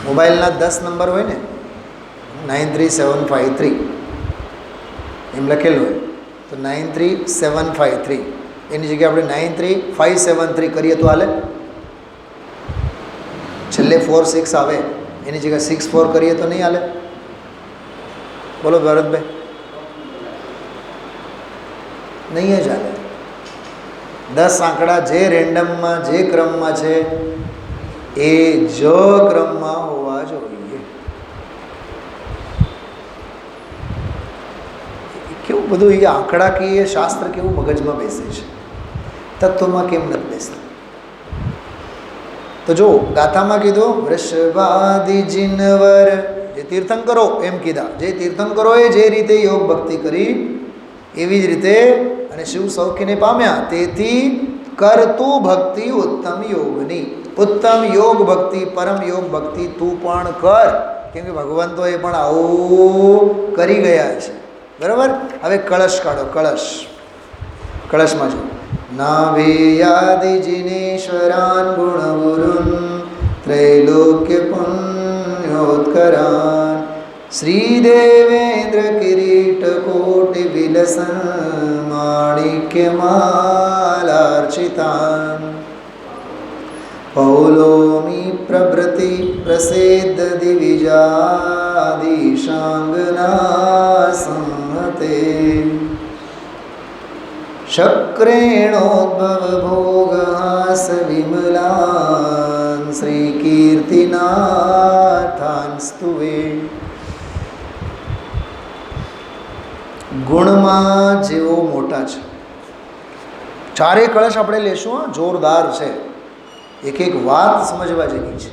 મોબાઈલના 10 નંબર હોય ને, 93753 એમ લખેલું હોય, તો 93753 એની જગ્યાએ આપણે 93573 કરીએ તો હાલે? છેલ્લે 4 6 આવે એની જગ્યાએ 6 4 કરીએ તો નહીં હાલે? બોલો ભરતભાઈ, નહીં જ હાલે. 10 આંકડા જે રેન્ડમમાં જે ક્રમમાં છે એ જ ક્રમમાં હોવા જોઈએ. કેવું બધું એ આંકડાકીય શાસ્ત્ર કેવું મગજમાં બેસે છે, તત્વમાં કેમ નથી બેસતું? તો જો ગાથામાં કીધું વૃષભાદિ જિનવર, જે તીર્થંકરો એમ કીધા, જે તીર્થંકરોએ જે રીતે યોગ ભક્તિ કરી એવી જ રીતે અને શિવ સૌખ્યને પામ્યા, તેથી કરતું ભક્તિ ઉત્તમ યોગની. ઉત્તમ યોગ ભક્તિ, પરમ યોગ ભક્તિ તું પણ કર, કેમ કે ભગવાન તો એ પણ આવું કરી ગયા છે. બરાબર. હવે કળશ કાઢો. કળશમાં જો નાભેયાદિ જિનેશ્વરાન ગુણગુરુન ત્રૈલોક્ય પુણ્યોત્કરાન શ્રીદેવેન્દ્ર કિરીટ કોટિ વિલસન માણિક્યમાલાર્ચિતાન પૌલોમી પ્રભૃતિ પ્રસિદ્ધ દિવિજાદિશાંગના સંહતે શક્રેણોદ્ભવ ભોગહાસ વિમલાન શ્રી કીર્તિનાથાન સ્તુવે. ગુણમાં જેવો મોટા છે. ચારેય કળશ આપણે લેશું. જોરદાર છે. એક એક વાત સમજવા જેવી છે.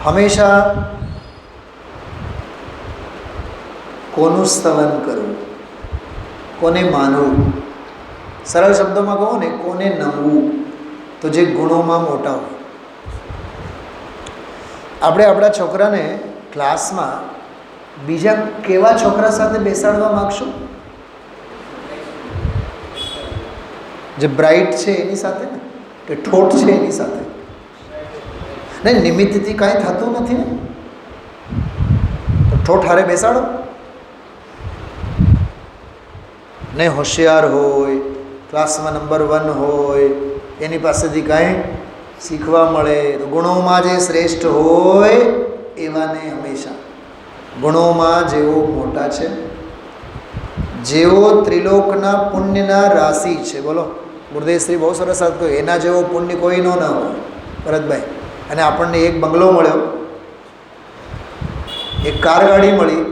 હંમેશા કોનું સ્તવન કરવું, કોને માનવું, સરળ શબ્દોમાં કહું ને કોને નમવું, તો જે ગુણોમાં મોટા હોય. આપણે આપણા છોકરાને ક્લાસમાં બીજા કેવા છોકરા સાથે બેસાડવા માગશું? જે બ્રાઇટ છે એની સાથે ને, કે ઠોઠ છે એની સાથે? નહીં, નિમિત્તથી કાંઈ થતું નથી ને, તો ઠોઠ હારે બેસાડો. ને હોશિયાર હોય, ક્લાસમાં નંબર 1 હોય, એની પાસેથી કાંઈ શીખવા મળે. તો ગુણોમાં જે શ્રેષ્ઠ હોય એવાને હંમેશા ગુણોમાં જેવો મોટા છે, જેવો ત્રિલોકના પુણ્યના રાશિ છે. બોલો, ગુરુદેવશ્રી બહુ સરસ વાત કહ્યું, એના જેવો પુણ્ય કોઈનો ન હોય. ભરતભાઈ, અને આપણને એક બંગલો મળ્યો, એક કાર ગાડી મળી,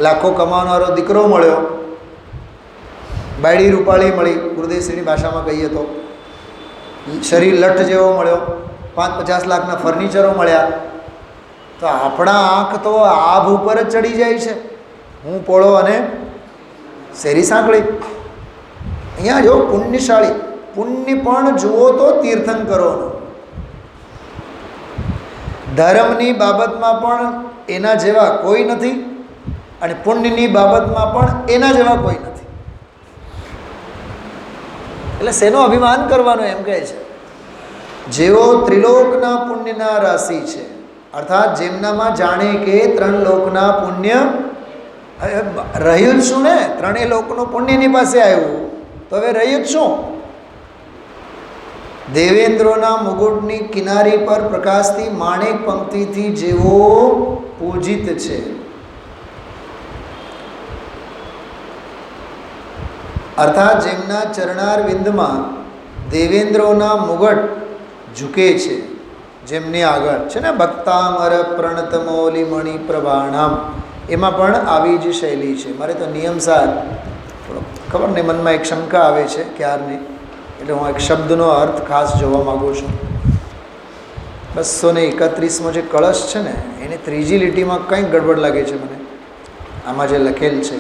લાખો કમાવનારો દીકરો મળ્યો, બાયડી રૂપાળી મળી, ગુરુદેવશ્રીની ભાષામાં કહીએ તો શરીર લઠ જેવો મળ્યો, 5-50 લાખના ફર્નિચરો મળ્યા, તો આપણા આંખ તો આભ ઉપર જ ચડી જાય છે. હું પોળો અને શેરી સાંકળી. અહીંયા જો પુણ્યશાળી, પુણ્ય પણ જુઓ તો તીર્થંકરોનો. ધર્મની બાબતમાં પણ એના જેવા કોઈ નથી, અને પુણ્યની બાબતમાં પણ એના જેવા કોઈ નથી. એટલે શેનો અભિમાન કરવાનો એમ કહે છે. જેઓ ત્રિલોકના પુણ્યના રાશિ છે, અર્થાત જેમનામાં જાણે કે 3 લોકના પુણ્ય રહ્યું જ શું ને, 3 લોકનું પુણ્ય એની પાસે આવ્યું, તો હવે રહ્યું જ શું? દેવેન્દ્રોના મુગુટની કિનારી પર પ્રકાશથી માણેક પંક્તિથી જેવો પૂજિત છે, અર્થાત જેમના ચરણારવિંદમાં દેવેન્દ્રોના મુગટ ઝૂકે છે, જેમની આગળ છે ને ભક્તામર પ્રણત મૌલિ મણિ પ્રભાણામ, એમાં પણ આવી જ શૈલી છે. મારે તો નિયમસાર થોડો ખબર નહીં, મનમાં એક શંકા આવે છે ક્યારની, એટલે હું એક શબ્દનો અર્થ ખાસ જોવા માગું છું. 231મો જે કળશ છે ને, એની 3જી લીટીમાં કંઈક ગડબડ લાગે છે મને, આમાં જે લખેલ છે.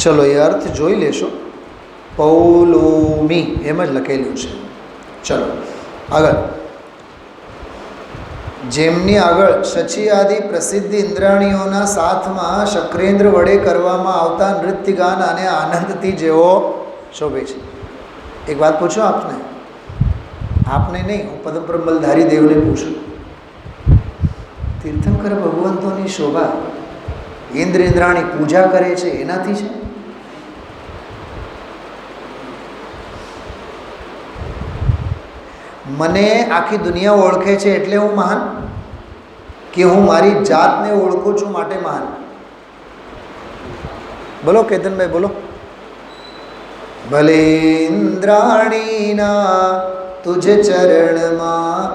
ચલો એ અર્થ જોઈ લેશો. પૌલોમી એમ જ લખેલું છે. ચલો આગળ. જેમની આગળ શચી આદિ પ્રસિદ્ધ ઇન્દ્રાણીઓના સાથમાં શક્રેન્દ્ર વડે કરવામાં આવતા નૃત્યગાન અને આનંદથી જેવો શોભે છે. એક વાત પૂછું આપને નહીં, હું પદબ્રહ્મલધારી દેવને પૂછું. તીર્થંકર ભગવંતોની શોભા ઇન્દ્ર ઇન્દ્રાણી પૂજા કરે છે એનાથી છે? મને આખી દુનિયા ઓળખે છે એટલે હું મહાન, કે હું મારી જાતને ઓળખું છું માટે મહાન? બોલો કેતનભાઈ, બોલો. ભલે ઇન્દ્રાણીના તુજ ચરણમાં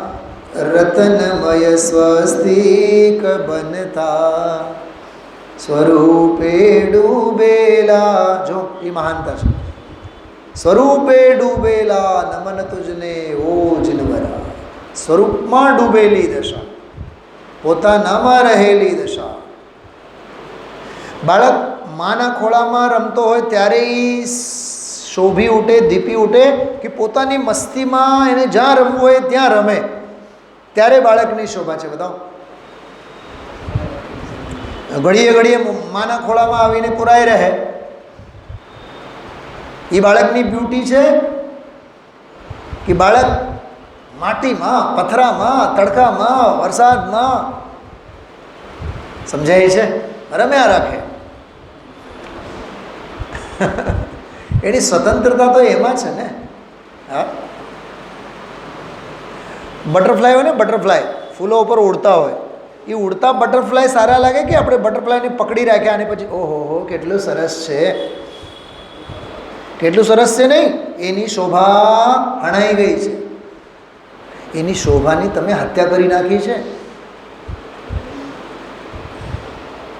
રતનમય સ્વસ્તિક બનતા, સ્વરૂપે ડૂબેલા, જો એ મહાનતા છે. સ્વરૂપે ડૂબેલા નમન તુજને ઓ જીનવરા, સ્વરૂપમાં ડૂબેલી દશા, પોતાનામાં રહેલી દશા. બાળક માના ખોળામાં રમતો હોય ત્યારે એ શોભી ઉઠે, દીપી ઉઠે કે પોતાની મસ્તીમાં એને જ્યાં રમવું હોય ત્યાં રમે, ત્યારે બાળકની શોભા છે. બતાવો. ઘડીએ ઘડીએ માના ખોળામાં આવીને પુરાઈ રહે, એ બાળકની બ્યુટી છે? કે બાળક માટીમાં, પથરામાં, તડકામાં, વરસાદમાં સમજાય છે રમ્યા રાખે? એની સ્વતંત્રતા તો એમાં છે ને. હા, બટરફ્લાય હોય ને, બટરફ્લાય ફૂલો ઉપર ઉડતા હોય, એ ઉડતા બટરફ્લાય સારા લાગે કે આપણે બટરફ્લાયને પકડી રાખ્યા અને પછી ઓહો હો કેટલું સરસ છે, કેટલું સરસ છે? નહીં, એની શોભા હણાઈ ગઈ છે, એની શોભાની તમે હત્યા કરી નાખી છે.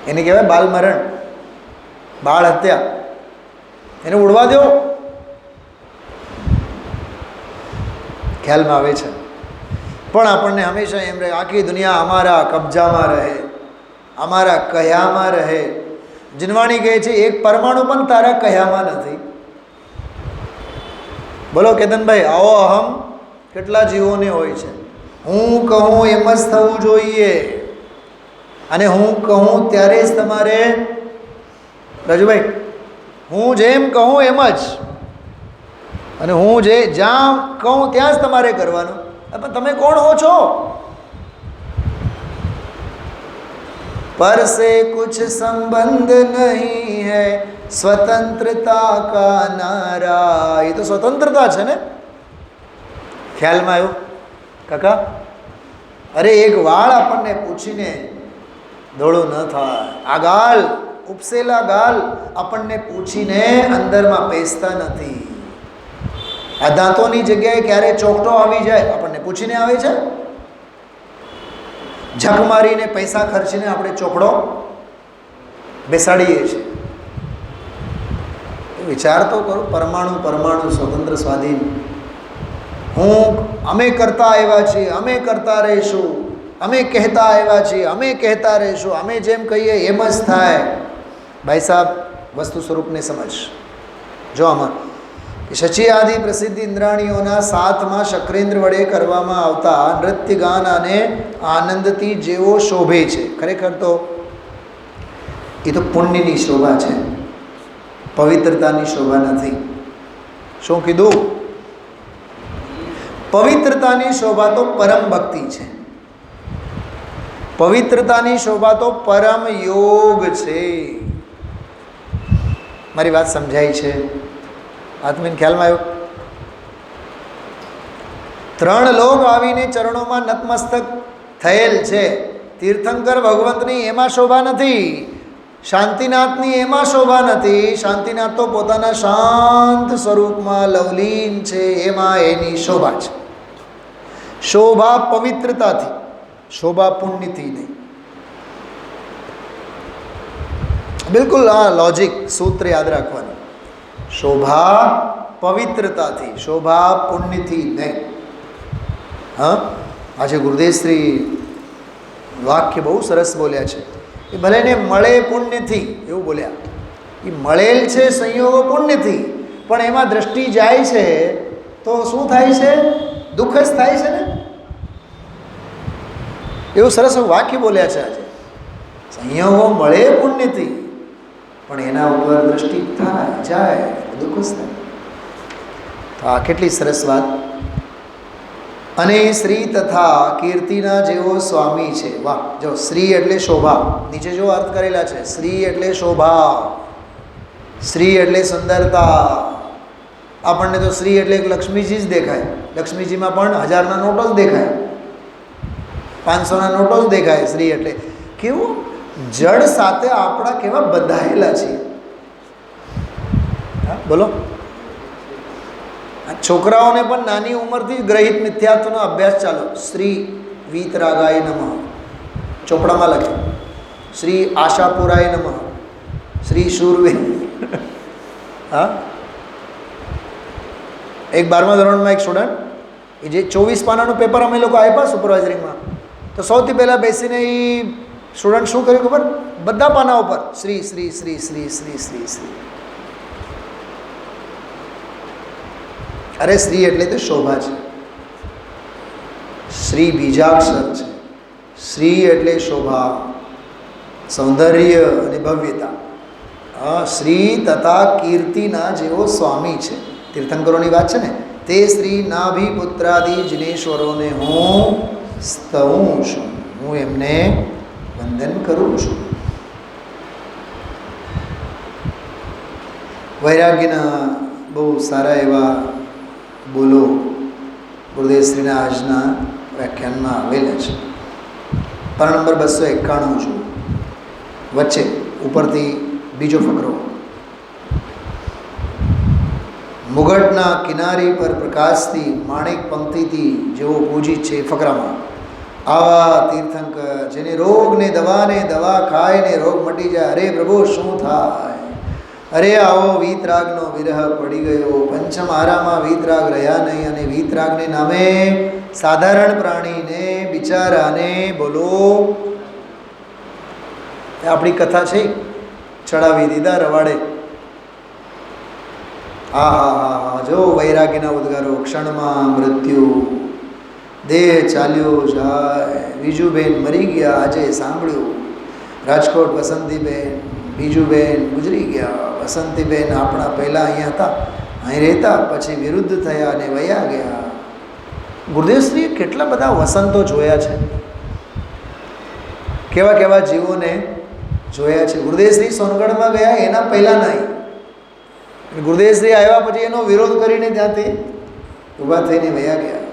એને કહેવાય બાલ મરણ, બાળ હત્યા. એને ઉડવા દો. ખ્યાલમાં આવે છે? પણ આપણને હંમેશા એમ રહે આખી દુનિયા અમારા કબજામાં રહે, અમારા કયામાં રહે. જીનવાણી કહે છે એક પરમાણુ પણ તારા કયામાં નથી. બોલો કેતનભાઈ, આવો અહમ કેટલા જીવોને હોય છે? હું કહું એમ જ થવું જોઈએ, અને હું કહું ત્યારે જ તમારે, રાજુભાઈ, હું જેમ કહું એમ જ, અને હું જે જ્યાં કહું ત્યાં જ તમારે કરવાનું. પણ તમે કોણ હો છો? પર સે કુછ સંબંધ નહીં હૈ સ્વતંત્રતા કા નારા. એ તો સ્વતંત્રતા છે ને. ખ્યાલમાં આવ્યું કાકા? અરે એક વાળ આપણને પૂછીને દોડું ન થાય. આ ગાલ, ઉપસેલા ગાલ આપણને પૂછીને અંદરમાં પેસતા નથી. આ દાંતોની જગ્યાએ ક્યારે ચોકટો આવી જાય આપણને પૂછીને આવે છે? ઝક મારીને પૈસા ખર્ચીને આપણે ચોકડો બેસાડીએ છીએ. વિચાર તો કરો. પરમાણુ પરમાણુ સ્વતંત્ર સ્વાધીન. અમે કરતા આવ્યા છીએ, અમે કરતા રહીશું, અમે કહેતા આવ્યા છીએ, અમે કહેતા રહીશું, અમે જેમ કહીએ એમ જ થાય. ભાઈ સાહેબ, વસ્તુ સ્વરૂપને સમજ. જો આમાં શચી આદિ પ્રસિદ્ધ ઇન્દ્રાણીઓના સાથમાં શક્રેન્દ્ર વડે કરવામાં આવતા નૃત્ય ગાન અને આનંદથી જેવો શોભે છે. ખરેખર તો એ તો પુણ્યની શોભા છે, પવિત્રતાની શોભા નથી. શું કીધું? પવિત્રતાની શોભા તો પરમ ભક્તિ છે, પવિત્રતાની શોભા તો પરમ યોગ છે. મારી વાત સમજાય છે? આત્મીન ખ્યાલમાં આવ્યો? ત્રણ લોક આવીને ચરણોમાં નતમસ્તક થયેલ છે. તીર્થંકર ભગવંતની એમાં શોભા નથી, શાંતિનાથની એમાં શોભા નથી. શાંતિનાથ તો પોતાના શાંત સ્વરૂપમાં લવલીન છે, એમાં એની શોભા છે. શોભા પવિત્રતાથી, શોભા પુણ્યથી નહીં. બિલકુલ આ લોજિક સૂત્ર યાદ રાખવાનું. શોભા પવિત્રતાથી, શોભા પુણ્યથી નહીં. હા, આજે ગુરુદેવશ્રી વાક્ય બહુ સરસ બોલ્યા છે. એ ભલે ને મળે પુણ્યથી, એવું બોલ્યા. એ મળેલ છે સંયોગો પુણ્યથી, પણ એમાં દ્રષ્ટિ જાય છે તો શું થાય છે? દુઃખ જ થાય છે ને. એવું સરસ વાક્ય બોલ્યા છે આજે. સંયોગો મળે પુણ્યથી, પણ એના ઉપર દ્રષ્ટિ થાય જાય દુઃખ જ થાય. તો આ કેટલી સરસ વાત. અને શ્રી તથા કીર્તિના જેવો સ્વામી છે. વાહ, જો શ્રી એટલે શોભા, નીચે જો અર્થ કરેલા છે. શ્રી એટલે શોભા, શ્રી એટલે સુંદરતા. આપણને તો શ્રી એટલે એક લક્ષ્મીજી જ દેખાય. લક્ષ્મીજીમાં પણ 1000ના નોટો જ દેખાય, 500ના નોટો જ દેખાય. શ્રી એટલે કેવું જળ સાથે આપણા કેવા બંધાયેલા છીએ. હા બોલો. છોકરાઓને પણ નાની ઉંમરથી જ ગ્રહિત મિથ્યાત્વનો અભ્યાસ ચાલો. શ્રી વીતરાગાય નમઃ ચોપડામાં લખે, શ્રી આશાપુરાય નમઃ, શ્રી શૂરવીર. હા, એક 12મા ધોરણમાં એક સ્ટુડન્ટ, એ જે 24 પાનાનું પેપર અમે લોકો આપ્યા સુપરવાઇઝરિંગમાં, તો સૌથી પહેલાં બેસીને એ સ્ટુડન્ટ શું કર્યું ખબર? બધા પાના ઉપર શ્રી શ્રી શ્રી શ્રી શ્રી શ્રી શ્રી. અરે શ્રી એટલે તો શોભા છે. શ્રી બીજાક્ષર છે. શ્રી એટલે શોભા, સૌંદર્ય અને ભવ્યતા. હા, શ્રી તથા કીર્તિના જેવો સ્વામી છે. તીર્થંકરોની વાત છે ને. તે શ્રી નાભી પુત્રાદિ જિનેશ્વરોને હું સ્તવું છું, હું એમને વંદન કરું છું. વૈરાગ્યના બહુ સારા એવા બોલો ગુરુદેવશ્રીના આજના વ્યાખ્યાનમાં આવેલા છે. પાના નંબર 291 જુઓ, વચ્ચે ઉપરથી બીજો ફકરો. મુગટના કિનારી પર પ્રકાશથી માણેક પંક્તિથી જેવો પૂજિત છે એ ફકરામાં. આવા તીર્થંકર જેને રોગને દવા ખાય ને રોગ મટી જાય. અરે પ્રભુ શું થાય? અરે આવો વીતરાગનો વિરહ પડી ગયો. પંચમહારામાં વીતરાગ રહ્યા નહીં, અને વીતરાગને નામે સાધારણ પ્રાણીને બિચારાને બોલો આપણી કથા છે, ચડાવી દીધા રવાડે. હા હા હા હા, જો વૈરાગીના ઉદ્ગારો. ક્ષણમાં મૃત્યુ, દેહ ચાલ્યો જાય. બીજુબેન મરી ગયા, આજે સાંભળ્યું. રાજકોટ વસંતીબેન, બીજુબેન ગુજરી ગયા. વસંતીબેન આપણા પહેલાં અહીંયા હતા, અહીં રહેતા, પછી વિરુદ્ધ થયા અને વયા ગયા. ગુરુદેવશ્રીએ કેટલા બધા વસંતો જોયા છે, કેવા કેવા જીવોને જોયા છે. ગુરુદેવશ્રી સોનગઢમાં ગયા એના પહેલાં નહીં, ગુરુદેવશ્રી આવ્યા પછી એનો વિરોધ કરીને ત્યાંથી ઊભા થઈને વયા ગયા.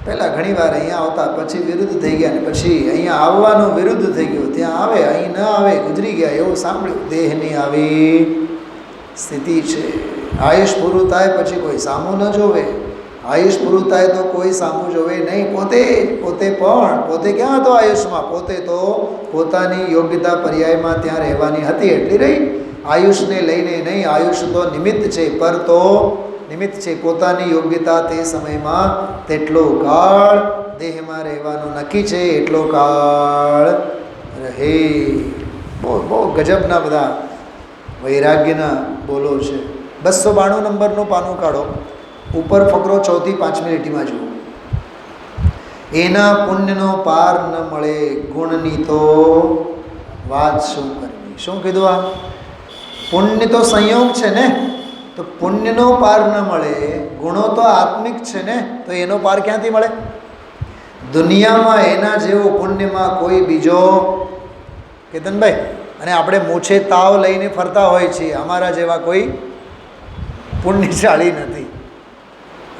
પહેલાં ઘણી વાર અહીંયા આવતા, પછી વિરુદ્ધ થઈ ગયા, ને પછી અહીંયા આવવાનું વિરુદ્ધ થઈ ગયું. ત્યાં આવે, અહીં ન આવે, ગુજરી ગયા એવું સાંભળ્યું. દેહની આવી સ્થિતિ છે. આયુષ પૂરું થાય પછી કોઈ સામું ન જોવે. આયુષ પૂરું થાય તો કોઈ સામું જોવે નહીં. પોતે ક્યાં હતો આયુષમાં? પોતે તો પોતાની યોગ્યતા પર્યાયમાં ત્યાં રહેવાની હતી એટલી રહી. આયુષને લઈને નહીં, આયુષ તો નિમિત્ત છે, પર તો નિમિત્ત છે. પોતાની યોગ્યતા તે સમયમાં તેટલો કાળ દેહમાં રહેવાનું નક્કી છે, એટલો કાળ રહે. બહુ ગજબના બધા વૈરાગ્યના બોલો છે. 292 નંબરનું પાનું કાઢો, ઉપર ફકરો 4 થી 5મી લીટીમાં જુઓ. એના પુણ્યનો પાર ન મળે, ગુણની તો વાત શું કરવી. શું કીધું? આ પુણ્ય તો સંયોગ છે ને, તો પુણ્યનો પાર ન મળે. ગુણો તો આત્મિક છે ને, તો એનો પાર ક્યાંથી મળે? દુનિયામાં એના જેવો પુણ્યમાં કોઈ બીજો, કેતનભાઈ, અને આપણે મૂછે તાવ લઈને ફરતા હોય છીએ, અમારા જેવા કોઈ પુણ્યશાળી નથી.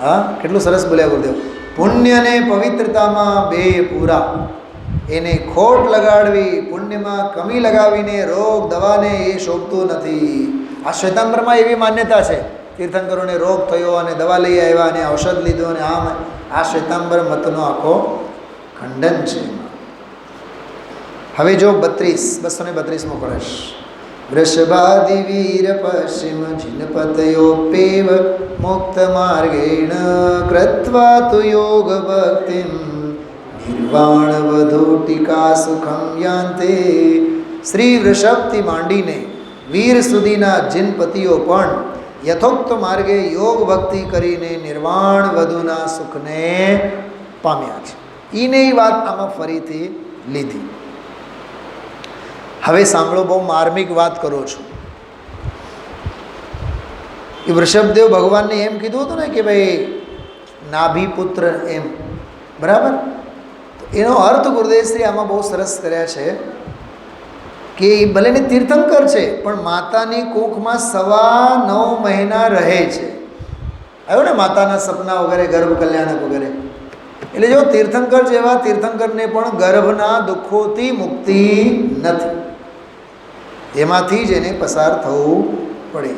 હા, કેટલું સરસ બોલ્યા ગુરુદેવ. પુણ્ય અને પવિત્રતામાં બે પૂરા. એને ખોટ લગાડવી, પુણ્યમાં કમી લગાવીને રોગ દવાને એ શોભતું નથી. આ શ્વેતાંબરમાં એવી માન્યતા છે, તીર્થંકરોને રોગ થયો અને દવા લઈ આવ્યા અને ઔષધ લીધું અને આમ. આ શ્વેતાંબર મતનો આખો ખંડન છે. હવે જો 232મો કળશ. વૃષભાદિ વીર પશ્ચિમ જિનપતયોપેવ મુક્ત માર્ગેણ કૃત્વા તુ યોગ ભક્તિમ નિર્વાણ વધુ ટીકા સુખમ યાંતે. શ્રી વૃષભથી માંડીને વીર સુધીના જિનપતિઓ પણ યથોક્ત માર્ગે યોગ ભક્તિ કરીને નિર્વાણ વધુના સુખને પામ્યા છે. એને વાત આમાં ફરીથી લીધી. હવે સાંભળો, બહુ માર્મિક વાત કરું છું. એ વૃષભદેવ ભગવાનને એમ કીધું હતું ને કે ભાઈ નાભી પુત્ર, એમ બરાબર? તો એનો અર્થ ગુરુદેવશ્રી આમાં બહુ સરસ કર્યા છે કે એ ભલેને તીર્થંકર છે પણ માતાની કુખમાં 9.25 મહિના રહે છે. આવ્યો ને માતાના સપના વગેરે, ગર્ભ કલ્યાણક વગેરે. એટલે જો તીર્થંકર જેવા તીર્થંકરને પણ ગર્ભના દુઃખોથી મુક્તિ નથી, એમાંથી જ એને પસાર થવું પડે.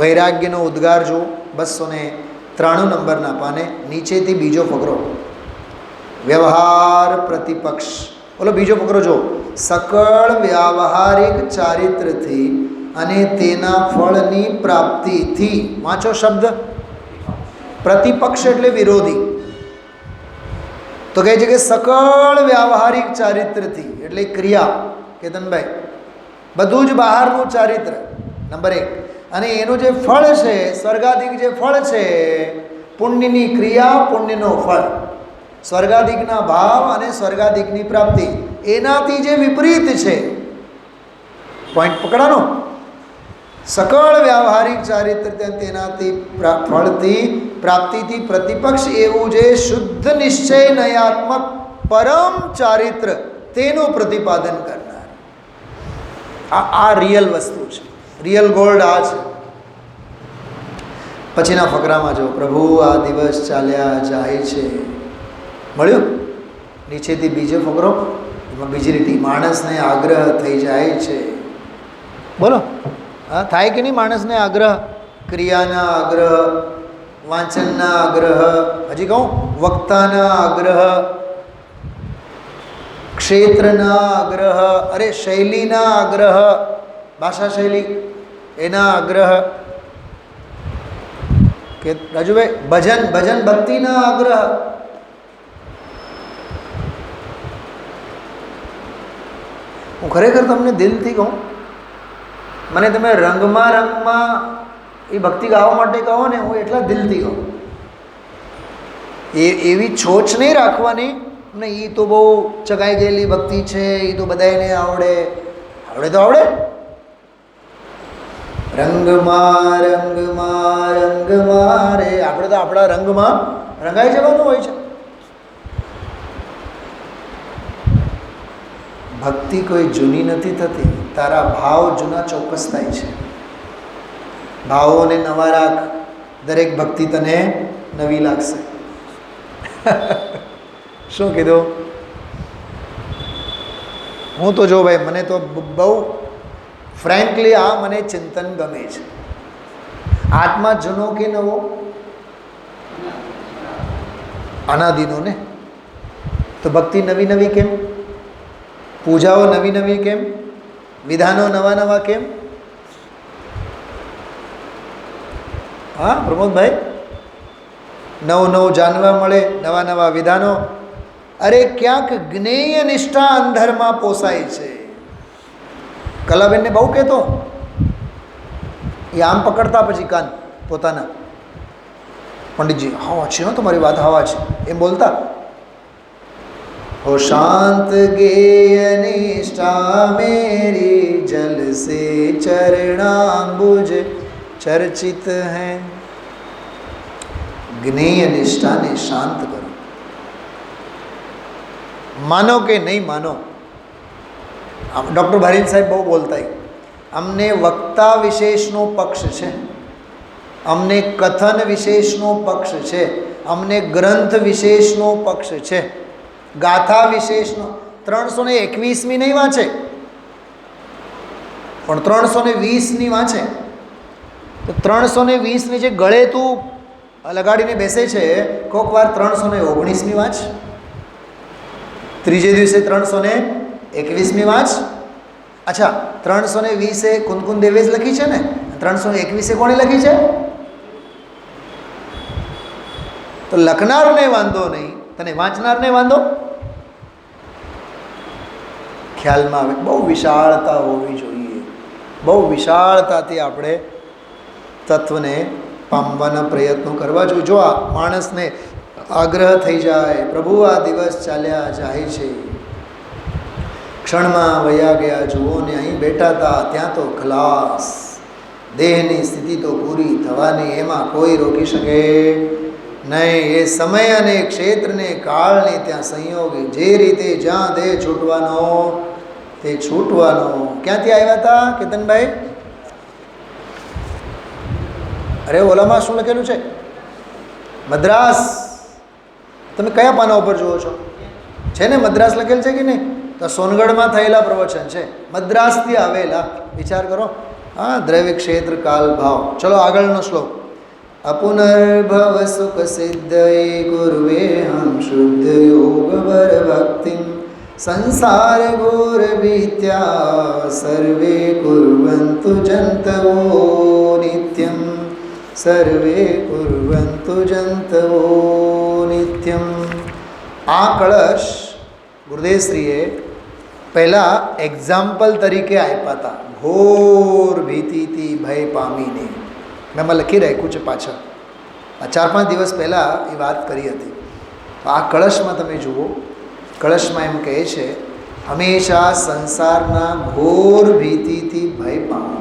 વૈરાગ્યનો ઉદ્ગાર જો 293 નંબરના પાને નીચેથી બીજો ફકરો, વ્યવહાર પ્રતિપક્ષ. બોલો બીજો ફકરો જો, સકળ વ્યાવહારિક ચારિત્રથી અને તેના ફળની પ્રાપ્તિથી. વાંચો શબ્દ પ્રતિપક્ષ એટલે વિરોધી. તો કહે છે કે સકળ વ્યાવહારિક ચારિત્રથી એટલે ક્રિયા, કેતનભાઈ, બધું જ બહારનું ચારિત્ર નંબર 1. અને એનું જે ફળ છે, સ્વર્ગાધિક જે ફળ છે, પુણ્યની ક્રિયા, પુણ્યનો ફળ, સ્વર્ગાધિકના ભાવ અને સ્વર્ગાધિકની પ્રાપ્તિ, એનાથી જે વિપરીત છે. પોઈન્ટ પકડાનો. સકળ વ્યાવહારિક ચારિત્ર તેનાથી ફળથી પ્રાપ્તિથી પ્રતિપક્ષ એવું જે શુદ્ધ નિશ્ચય નયાત્મક પરમ ચારિત્ર તેનું પ્રતિપાદન કરનાર. આ રિયલ વસ્તુ છે, રિયલ ગોલ્ડ આ છે. પછીના ફકરામાં જો, પ્રભુ આ દિવસ ચાલ્યા જાય છે. મળ્યું? નીચેથી બીજો ફકરો, એમાં બીજી રીતે માણસને આગ્રહ થઈ જાય છે. બોલો, હા થાય કે નહીં માણસને આગ્રહ? ક્રિયાના આગ્રહ, વાંચનના આગ્રહ, હજી કહું વક્તાના આગ્રહ, ક્ષેત્રના આગ્રહ, અરે શૈલીના આગ્રહ, ભાષા શૈલી એના આગ્રહ, કે રાજુભાઈ ભજન ભક્તિના આગ્રહ. હું ખરેખર તમને દિલથી કહું, મને તમે રંગમાં એ ભક્તિ ગાવા માટે કહો ને, હું એટલા દિલથી કહું. એવી છોછ નહીં રાખવાની ને એ તો બહુ ચગાઈ ગયેલી ભક્તિ છે, એ તો બધાને આવડે. આવડે તો આવડે. રંગમાં રે, આપણે તો આપણા રંગમાં રંગાઈ જવાનું હોય છે. ભક્તિ કોઈ જૂની નથી થતી, તારા ભાવ જૂના ચોક્કસ થાય છે. ભાવોને નવા રાખ, દરેક ભક્તિ તને નવી લાગશે. શું કીધું? હું તો જો ભાઈ, મને તો બહુ ફ્રેન્કલી આ મને ચિંતન ગમે છે. આત્મા જૂનો કે નવો? અનાદિનો ને. તો ભક્તિ નવી નવી કેમ? પૂજાઓ નવી નવી કેમ? વિધાનો નવા નવા કેમ? હા પ્રમોદભાઈ, નવું જાણવા મળે, નવા નવા વિધાનો. અરે ક્યાંક જ્ઞેય નિષ્ઠા અંધરમાં પોસાય છે. કલાબેનને બહુ કહેતો, એ આમ પકડતા પછી કાન પોતાના, પંડિતજી હવા છે, હો તમારી વાત હવા છે એમ બોલતા. हो शांत गेय निष्ठा मेरी जल से चरणाम्बुज चर्चित है. જ્ઞેય નિષ્ઠાને શાંત કરો. માનો કે નહીં માનો, ડૉક્ટર ભારીન સાહેબ બહુ બોલતા, અમને વક્તા વિશેષનો પક્ષ છે, અમને કથન વિશેષનો પક્ષ છે, અમને ગ્રંથ વિશેષનો પક્ષ છે, ગાથા વિશેષનો. 321મી નહીં વાંચે પણ 320ની વાંચે. તો 320ની જે ગળે તું લગાડીને બેસે છે, કોઈક વાર 319મી વાંચ, ત્રીજે દિવસે 321મી વાંચ. અચ્છા, 320 કુંદકુંદ દેવે જ લખી છે ને, 321 કોણે લખી છે? તો લખનારને વાંધો નહીં, તને વાંચનારને વાંધો. ખ્યાલમાં આવે. બહુ વિશાળતા હોવી જોઈએ, બહુ વિશાળતાથી આપણે તત્વને પામવાના પ્રયત્નો કરવા જોઈએ. જો આ માણસને આગ્રહ થઈ જાય, પ્રભુ આ દિવસ ચાલ્યા જાય છે, ક્ષણમાં વયા ગયા, જુઓ ને અહીં બેઠા હતા ત્યાં તો ખલાસ, દેહની સ્થિતિ તો પૂરી થવાની, એમાં કોઈ રોકી શકે નહીં. એ સમય અને ક્ષેત્રને કાળને ત્યાં સંયોગી, જે રીતે જ્યાં દેહ છૂટવાનો તે છૂટવાનો. ક્યાંથી આવ્યા હતા કેતનભાઈ? અરે ઓલામાં શું લખેલું છે? મદ્રાસ. તમે કયા પાના ઉપર જુઓ છો? છે ને મદ્રાસ લખેલ છે કે નહીં? તો સોનગઢમાં થયેલા પ્રવચન છે, મદ્રાસથી આવેલા. વિચાર કરો. હા, દ્રવ્ય ક્ષેત્ર કાલ ભાવ. ચલો આગળનો શ્લોક. અપુનર્ભવ સુખ સિદ્ધ ગુરુવે હમ શુદ્ધ યોગ બર ભક્તિમ સંસાર ઘોર ભીત્યા સર્વે કુર્વંતુ જંતવો નિત્યમ સર્વે કુર્વંતુ જંતવો નિત્યમ. આ કળશ ગુરુદેવશ્રીએ પહેલાં એક્ઝામ્પલ તરીકે આપ્યા હતા, ઘોર ભીતિથી ભય પામીને. મેં એમાં લખી રાખ્યું છે પાછળ. આ 4-5 દિવસ પહેલાં એ વાત કરી હતી. આ કળશમાં તમે જુઓ, કળશમાં એમ કહે છે, હંમેશા સંસારના ઘોર ભીતિથી ભય પામો.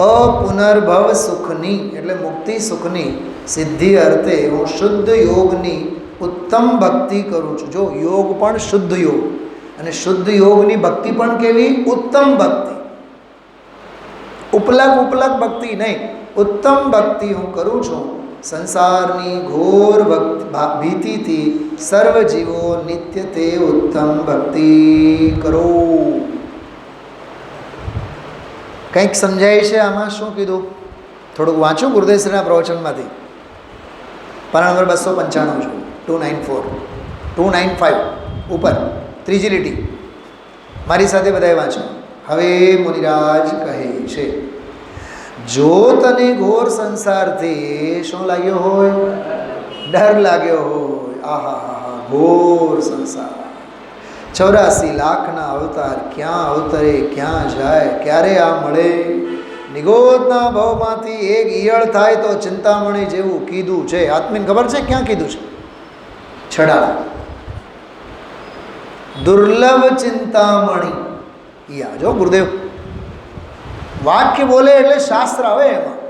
અપુનર્ભવ સુખની એટલે મુક્તિ સુખની સિદ્ધિ અર્થે હું શુદ્ધ યોગની ઉત્તમ ભક્તિ કરું છું. જો યોગ પણ શુદ્ધ યોગ, અને શુદ્ધ યોગની ભક્તિ પણ કેવી? ઉત્તમ ભક્તિ. ઉપલક ભક્તિ નહીં, ઉત્તમ ભક્તિ હું કરું છું. સંસારની ઘોર ભીતિથી સર્વ જીવો નિત્ય તે ઉત્તમ ભક્તિ કરો. કંઈક સમજાય છે આમાં? શું કીધું? થોડુંક વાંચું ગુરુદેવશ્રીના પ્રવચનમાંથી. પાના નંબર 295 છું, 294 295 ઉપર ત્રીજી લીટી. મારી સાથે બધાએ વાંચો. હવે મુનિરાજ કહે છે, જો તને ઘોર સંસારથી શું લાગ્યો હોય? ડર લાગ્યો હોય. આહા હા, ઘોર સંસાર. 84 લાખના અવતાર, ક્યાં અવતરે, ક્યાં જાય, ક્યારે આ મળે? નિગોદના ભાવમાંથી એક ઈયળ થાય તો ચિંતામણી જેવું કીધું છે. આત્મીને ખબર છે ક્યાં કીધું છે? છડાળા. દુર્લભ ચિંતામણી. યા જો ગુરુદેવ વાક્ય બોલે એટલે શાસ્ત્ર આવે એમાં.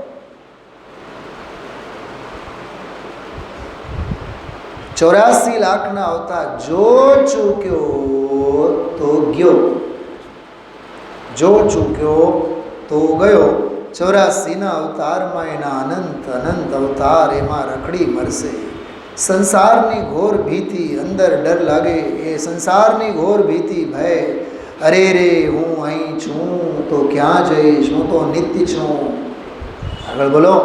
ચોરાસી લાખના અવતાર જો ચૂક્યો તો ગયો, જો ચૂક્યો તો ગયો. 84ના અવતારમાં એના અનંત અનંત અવતાર એમાં રખડી મરશે. સંસારની ઘોર ભીતિ, અંદર ડર લાગે, એ સંસારની ઘોર ભીતિ, ભય. અરે રે હું અહીં છું તો ક્યાં જઈશ, હું તો નિત્ય છું. આગળ બોલો.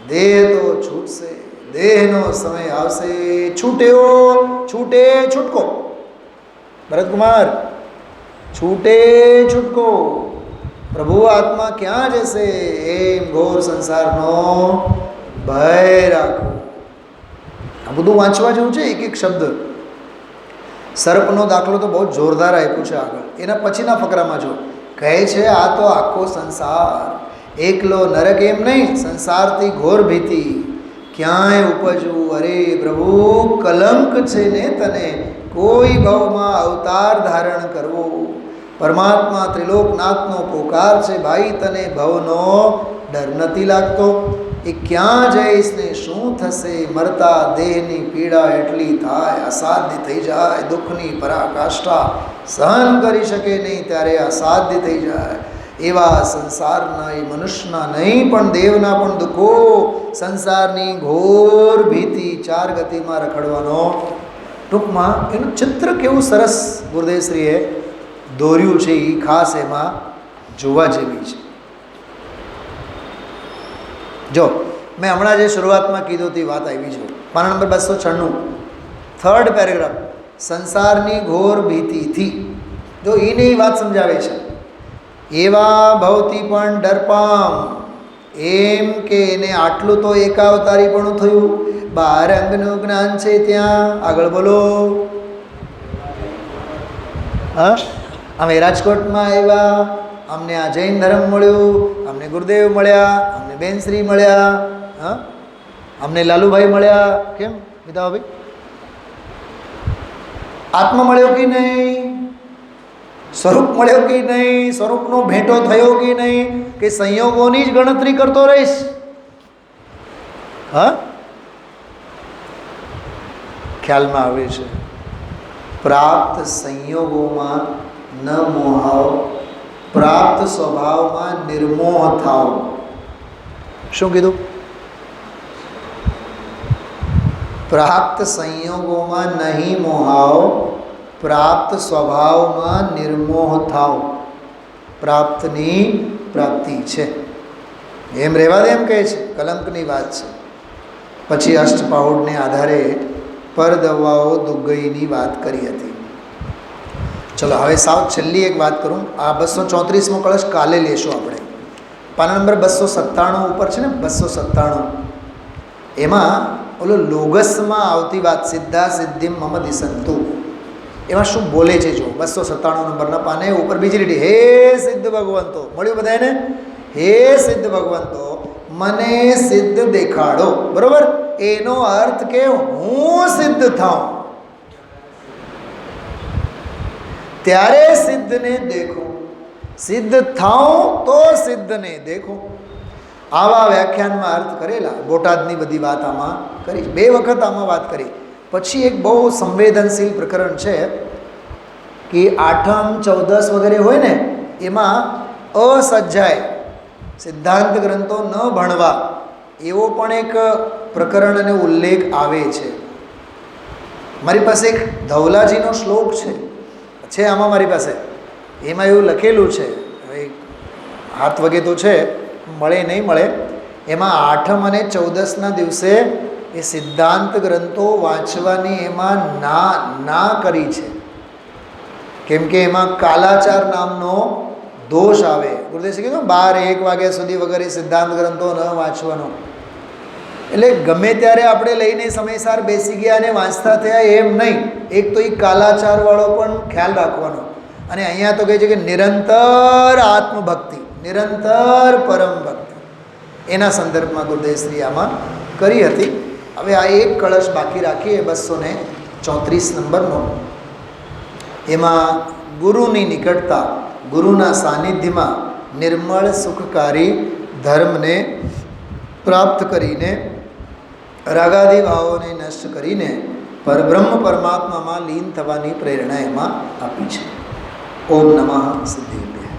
દેહ તો છૂટશે, દેહનો સમય આવશે. છૂટ્યો છૂટે છૂટકો. ભરતકુમાર, છૂટે છૂટકો. પ્રભુ આત્મા ક્યાં જશે? એમ ઘોર સંસારનો ભય રાખો. આ બધું વાંચવા જેવું છે, એક એક શબ્દ. સર્પનો દાખલો તો બહુ જોરદાર આપ્યું છે આગળ. એના પછીના ફકરામાં જો કહે છે, આ તો આખો સંસાર, એકલો નરક એમ નહીં, સંસારથી ઘોર ભીતિ, ક્યાંય ઉપજવું. અરે પ્રભુ કલંક છે ને તને કોઈ ભાવમાં અવતાર ધારણ કરવો. પરમાત્મા ત્રિલોકનાથનો પોકાર છે, ભાઈ તને ભવનો ડર નથી લાગતો? એ ક્યાં જઈશ ને શું થશે? મરતા દેહની પીડા એટલી થાય, અસાધ્ય થઈ જાય. દુઃખની પરાકાષ્ઠા સહન કરી શકે નહીં ત્યારે અસાધ્ય થઈ જાય. એવા સંસારના, એ મનુષ્યના નહીં પણ દેવના પણ દુઃખો, સંસારની ઘોર ભીતિ, 4 ગતિમાં રખડવાનો. ટૂંકમાં એનું ચિત્ર કેવું સરસ ગુરુદેવશ્રીએ દોર્યું છે, એ ખાસ એમાં જોવા જેવી છે. જો મેં હમણાં જે શરૂઆતમાં કીધું તે વાત આવી છે. પાના નંબર 296 3rd પેરેગ્રાફ. સંસારની ઘોર ભીતિથી, જો એને એ વાત સમજાવે છે. એવા ભવથી પણ ડર પામ, એમ કે એને આટલું તો એકાવતારીપણું થયું. 12 અંગનું જ્ઞાન છે ત્યાં. આગળ બોલો. હા, અમે રાજકોટમાં આવ્યા, અમને આ જૈન ધર્મ મળ્યું, અમને ગુરુદેવ મળ્યા, અમને બેનશ્રી મળ્યા, હા, અમને લાલુભાઈ મળ્યા. કેમ ગીતાભાઈ? આત્મા મળ્યો કે નહીં? સ્વરૂપ મળ્યો કે નહીં? સ્વરૂપનો ભેટો થયો કે નહીં? કે સંયોગોની જ ગણતરી કરતો રહીશ? હા, ખ્યાલમાં આવે છે. પ્રાપ્ત સંયોગોમાં ન મોહાવ, પ્રાપ્ત સ્વભાવમાં નિર્મોહ થાવ. શું કીધું? પ્રાપ્ત સંયોગોમાં નહીં મોહાવ, પ્રાપ્ત સ્વભાવમાં નિર્મોહ થાવ. પ્રાપ્તની પ્રાપ્તિ છે એમ રહેવા દે એમ કહે છે, કલંકની વાત છે. પછી અષ્ટપાઉડને આધારે પરદવાઓ દુગ્ગઈની વાત કરી હતી. ચલો હવે સાવ છેલ્લી એક વાત કરું. આ 234મો કળશ કાલે લેશું આપણે. પાના નંબર 297 ઉપર છે ને, 297 એમાં ઓલો લોગસમાં આવતી વાત સિદ્ધા સિદ્ધિમ મમ દિશંતુ, એમાં શું બોલે છે જો 297 નંબરના પાને ઉપર બીજી લીટી, હે સિદ્ધ ભગવંતો. મળ્યું બધાને? હે સિદ્ધ ભગવંતો મને સિદ્ધ દેખાડો. બરોબર? એનો અર્થ કે હું સિદ્ધ થાઉં, ત્યારે સિદ્ધને દેખું. સિદ્ધ થાઉં તો સિદ્ધને દેખું. આવા વ્યાખ્યાનમાં અર્થ કરેલા. બોટાદની બધી વાત આમાં કરી, 2 વખત આમાં વાત કરી. પછી એક બહુ સંવેદનશીલ પ્રકરણ છે કે આઠમ 14 વગેરે હોય ને, એમાં અસજ્જાય સિદ્ધાંત ગ્રંથો ન ભણવા એવો પણ એક પ્રકરણ અને ઉલ્લેખ આવે છે. મારી પાસે એક ધવલાજીનો શ્લોક છે આમાં મારી પાસે. એમાં એવું લખેલું છે, હવે હાથ વગે તો છે, મળે નહીં મળે. એમાં આઠમ અને 14ના દિવસે એ સિદ્ધાંત ગ્રંથો વાંચવાની એમાં ના કરી છે. કેમ કે એમાં કાલાચાર નામનો દોષ આવે. ગુરુદેવજી કીધું 12-1 વાગ્યા સુધી વગેરે સિદ્ધાંત ગ્રંથો ન વાંચવાનો. એટલે ગમે ત્યારે આપણે લઈને સમયસર બેસી ગયા અને વાંચતા થયા એમ નહીં. એક તો એ કાલાચારવાળો પણ ખ્યાલ રાખવાનો. અને અહીંયા તો કહે છે કે નિરંતર આત્મભક્તિ, નિરંતર પરમ ભક્તિ, એના સંદર્ભમાં ગુરુદેવશ્રી આમાં કરી હતી. હવે આ એક કળશ બાકી રાખીએ 234 નંબરનો. એમાં ગુરુની નિકટતા, ગુરુના સાનિધ્યમાં નિર્મળ સુખકારી ધર્મને પ્રાપ્ત કરીને, રાગાદિ ભાવોને નષ્ટ કરીને પરબ્રહ્મ પરમાત્મામાં લીન થવાની પ્રેરણા એમાં આપી છે. ઓમ નમઃ સિદ્ધેભ્યઃ.